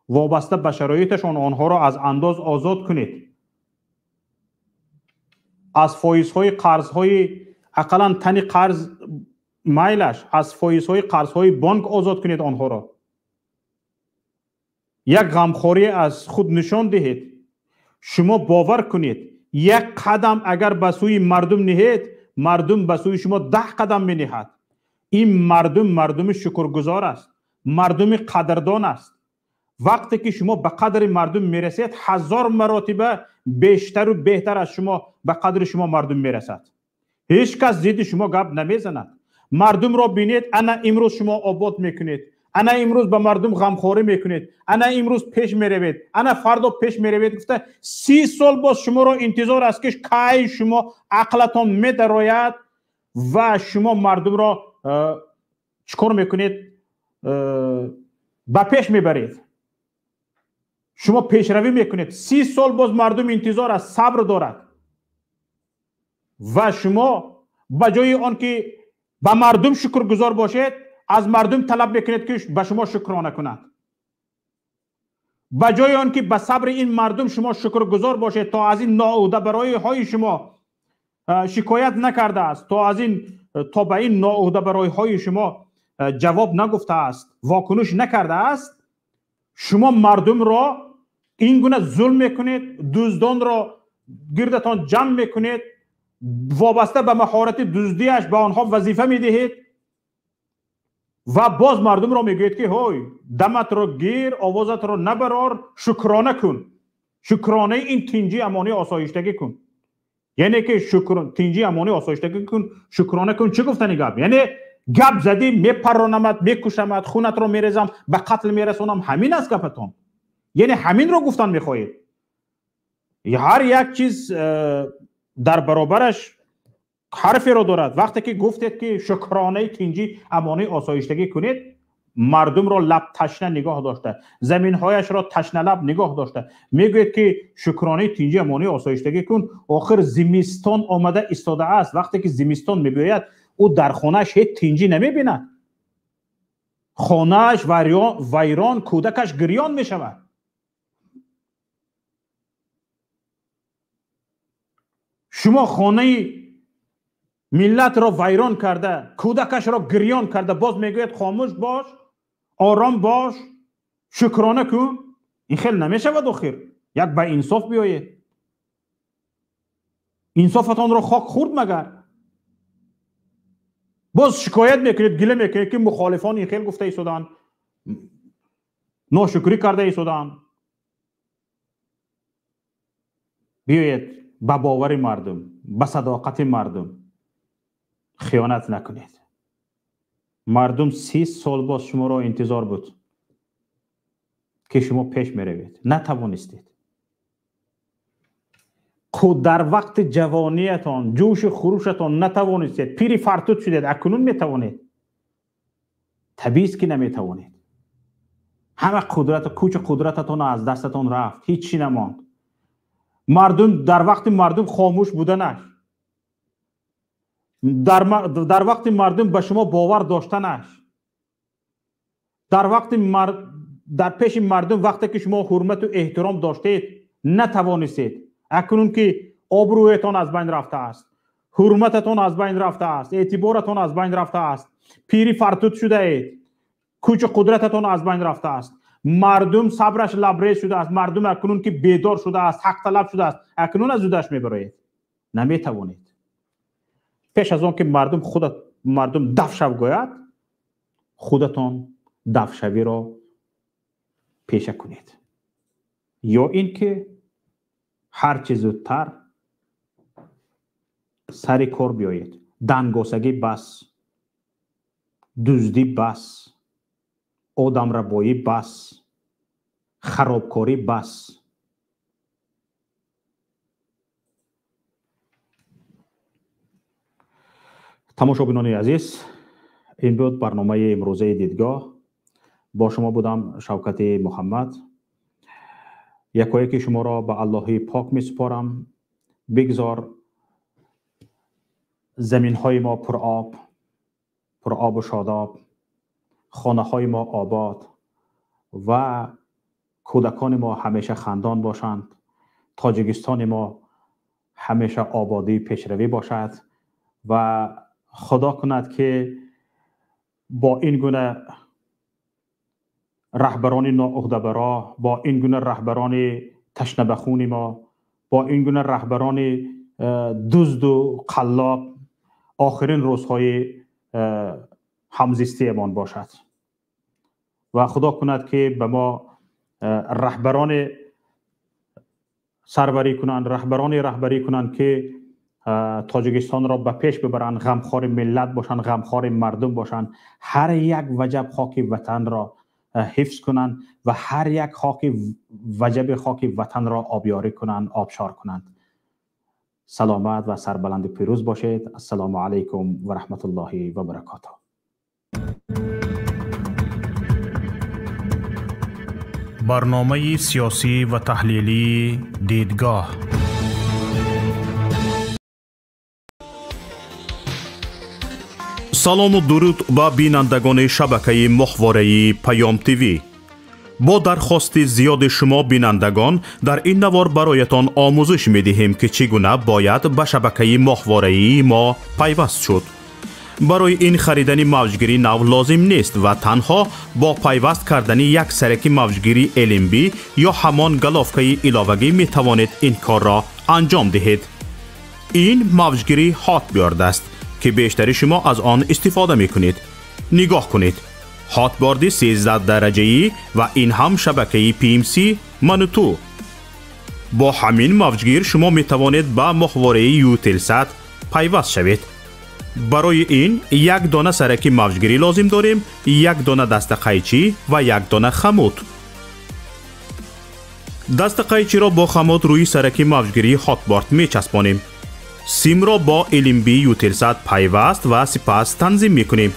وابسته به شرایطشان آنها را از انداز آزاد کنید، از فایزهای قرضهای اقلا تن قرض مایلش، از فایزهای قرضهای بانک آزاد کنید آنها را. یک غمخواری از خود نشان دهید. شما باور کنید یک قدم اگر به سوی مردم نهید، مردم به سوی شما 10 قدم می نهد. این مردم شکرگزار است، مردم قدردان است. وقتی که شما به قدر مردم میرسید 1000 مراتبه بیشتر و بهتر از شما به قدر شما مردم میرسد. هیچ کس ضد شما گپ نمیزند. مردم را بینید، انا امروز شما آباد میکنید، انا امروز به مردم غمخواری میکنید، انا امروز پیش میروید، انا فردا پیش میروید. گفته 30 سال باز شما را انتظار است که کی شما عقلتان میدراید و شما مردم را چیکار میکنید؟ به پیش میبرید. شما پیشروی میکنید. 30 سال باز مردم انتظار است، صبر دارد و شما بجای آن که به مردم شکرگزار باشید از مردم طلب میکنید که به شما شکرانه کنند. بجای آن که به صبر این مردم شما شکرگزار باشید تا از این ناعوده برای های شما شکایت نکرده است، تا به این ناعوده برای های شما جواب نگفته است، واکنش نکرده است، شما مردم را این گونه ظلم میکنید، دزدان را گردتان جمع میکنید، وابسته به مهارت دزدیش به آنها وظیفه میدهید و باز مردم را میگوید که هوی دمت را گیر، آوازت را نبرار، شکرانه کن. شکرانه این تینجی امانی آسایشتگی کن. یعنی که تینجی امانی آسایشتگی کن، شکرانه کن. چه گفتنی گپ؟ یعنی گپ زدی میپرانمت، میکشمت، خونت را میریزم، به قتل میرسونم. همین است گپتون؟ یعنی همین رو گفتن میخواهید؟ هر یک چیز در برابرش حرفی رو دارد. وقتی که گفتید که شکرانه تینجی امانی آسایشتگی کنید، مردم را لب تشنه نگاه داشته، زمین هایش را تشنه لب نگاه داشته، میگوید که شکرانه تینجی امانی آسایشتگی کن. آخر زمستان آمده ایستاده است. وقتی که زمستان میباید او در خانهش هیچ تینجی نمیبیند، خانهش ویران، کودکش گریان میشود. شما خانه ملت را ویران کرده، کودکش را گریان کرده، باز میگوید خاموش باش، آرام باش، شکرانه کن. این خیلی نمیشود. آخر یک به انصاف بیایید. انصافتان را خاک خورد مگر؟ باز شکایت میکنید، گله میکنید که مخالفان این خیلی گفته ایستادن، ناشکری کرده ایستادن. بیایید به باور مردم، به صداقت مردم خیانت نکنید. مردم 30 سال باز شما را انتظار بود که شما پیش میروید، نتوانستید. خود در وقت جوانیتان، جوش خروشتان نتوانستید، پیری فرتود شدید، اکنون میتوانید؟ طبیعی است که نمیتوانید. همه قدرت، کوچ قدرتتان از دستتان رفت، هیچی نماند. مردم در وقت مردم خاموش بودنش، در وقت مردم به شما باور داشتنش، در پیش مردم وقتی که شما حرمت و احترام داشتید نتوانستید. اکنون که آبرویتان از بین رفته است، حرمتتان از بین رفته است، اعتبارتان از بین رفته است، پیری فرتود شده اید، کوچ قدرتتان از بین رفته است، مردم صبرش لبریز شده است، مردم اکنون که بیدار شده است، حق طلب شده است، اکنون از دودش میبرید. نمیتوانید. پیش از آن که مردم دف شو گوید، خودتان دف شوی را پیشه کنید. یا اینکه هر چه زودتر سر کار بیایید. دنگاسگی بس، دزدی بس، آدم ربایی بس، خرابکاری بس. تماشاگران عزیز، این بود برنامه امروزه دیدگاه. با شما بودم شوکت محمد. یکایک شما را به الله پاک می سپارم. بگذار زمین های ما پر آب و شاداب، خانه های ما آباد و کودکان ما همیشه خندان باشند. تاجیکستان ما همیشه آبادی پیشروی باشد و خدا کند که با این گونه رهبران ناعهده‌برا، با این گونه رهبران تشنه به خون ما، با این گونه رهبران دزد و قلاب آخرین روزهای همزیستی امان باشد و خدا کند که به ما رهبران رهبری کنند که تاجیکستان را به پیش ببرند، غمخوار ملت باشند، غمخوار مردم باشند، هر یک وجب خاک وطن را حفظ کنند و هر یک وجب خاک وطن را آبیاری کنند، آبشار کنند. سلامت و سربلند پیروز باشید. السلام علیکم و رحمت الله و برکاته. برنامه سیاسی و تحلیلی دیدگاه. سلام و درود با بینندگان شبکه ماهواره‌ای پیام تیوی. با درخواست زیاد شما بینندگان در این نوار برایتان آموزش می دهیم که چگونه باید به شبکه ماهواره‌ای ما پیوست شد. برای این خریدن موجگیری نو لازم نیست و تنها با پیوست کردن یک سرک موجگیری LMB یا همان گلافکه علاوگی می توانید این کار را انجام دهید. این موجگیری هاتبیارد است که بیشتر شما از آن استفاده می کنید. نگاه کنید. هاتبارد 13 درجه‌ای و این هم شبکه PMC منوتو. با همین موجگیر شما می توانید به ماهواره یوتلسات پیوست شوید. برای این یک دانه سرک موجگیری لازم داریم، یک دانه دست قیچی و یک دانه خمود. دست قیچی را با خمود روی سرک موجگیری هاتبارد می چسبانیم. سیم را با LMB یوتلسات پیوست و سپس تنظیم می کنیم.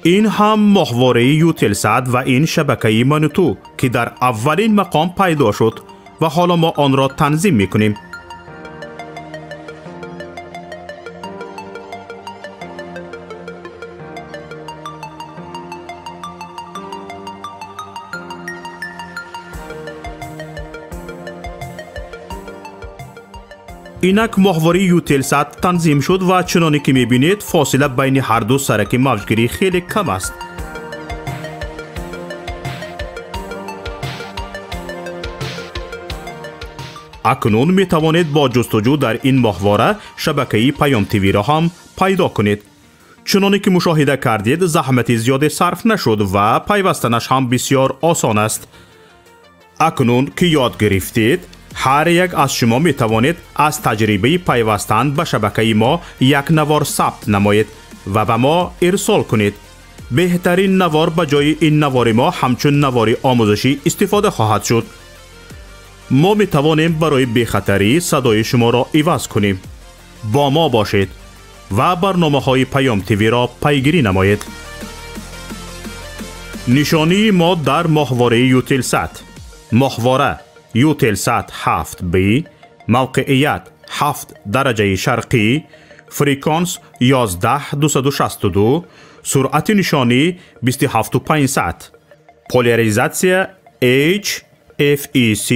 این هم ماهواره یوتلسات و این شبکه منوتو که در اولین مقام پیدا شد و حالا ما آن را تنظیم می کنیم. اینک ماهواره یوتلسات تنظیم شد و چنانی که میبینید فاصله بین هر دو سرک موجگیری خیلی کم است. اکنون میتوانید با جستجو در این ماهواره شبکه پیام تیوی را هم پیدا کنید. چنانی که مشاهده کردید زحمت زیاد صرف نشد و پیوستنش هم بسیار آسان است. اکنون که یاد گرفتید هر یک از شما می توانید از تجربه پیوستن به شبکه ما یک نوار ثبت نمایید و به ما ارسال کنید. بهترین نوار به جای این نوار ما همچون نوار آموزشی استفاده خواهد شد. ما می توانیم برای بی‌خطری صدای شما را عوض کنیم. با ما باشید و برنامه های پیام تیوی را پیگیری نمایید. نشانی ما در ماهواره یوتلسات. ماهواره یوتلسات 7B، موقعیت 7 درجه شرقی، فریکانس 11262، سرعت نشانی 27500، پولاریزاسیا HFEC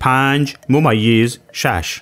5:6.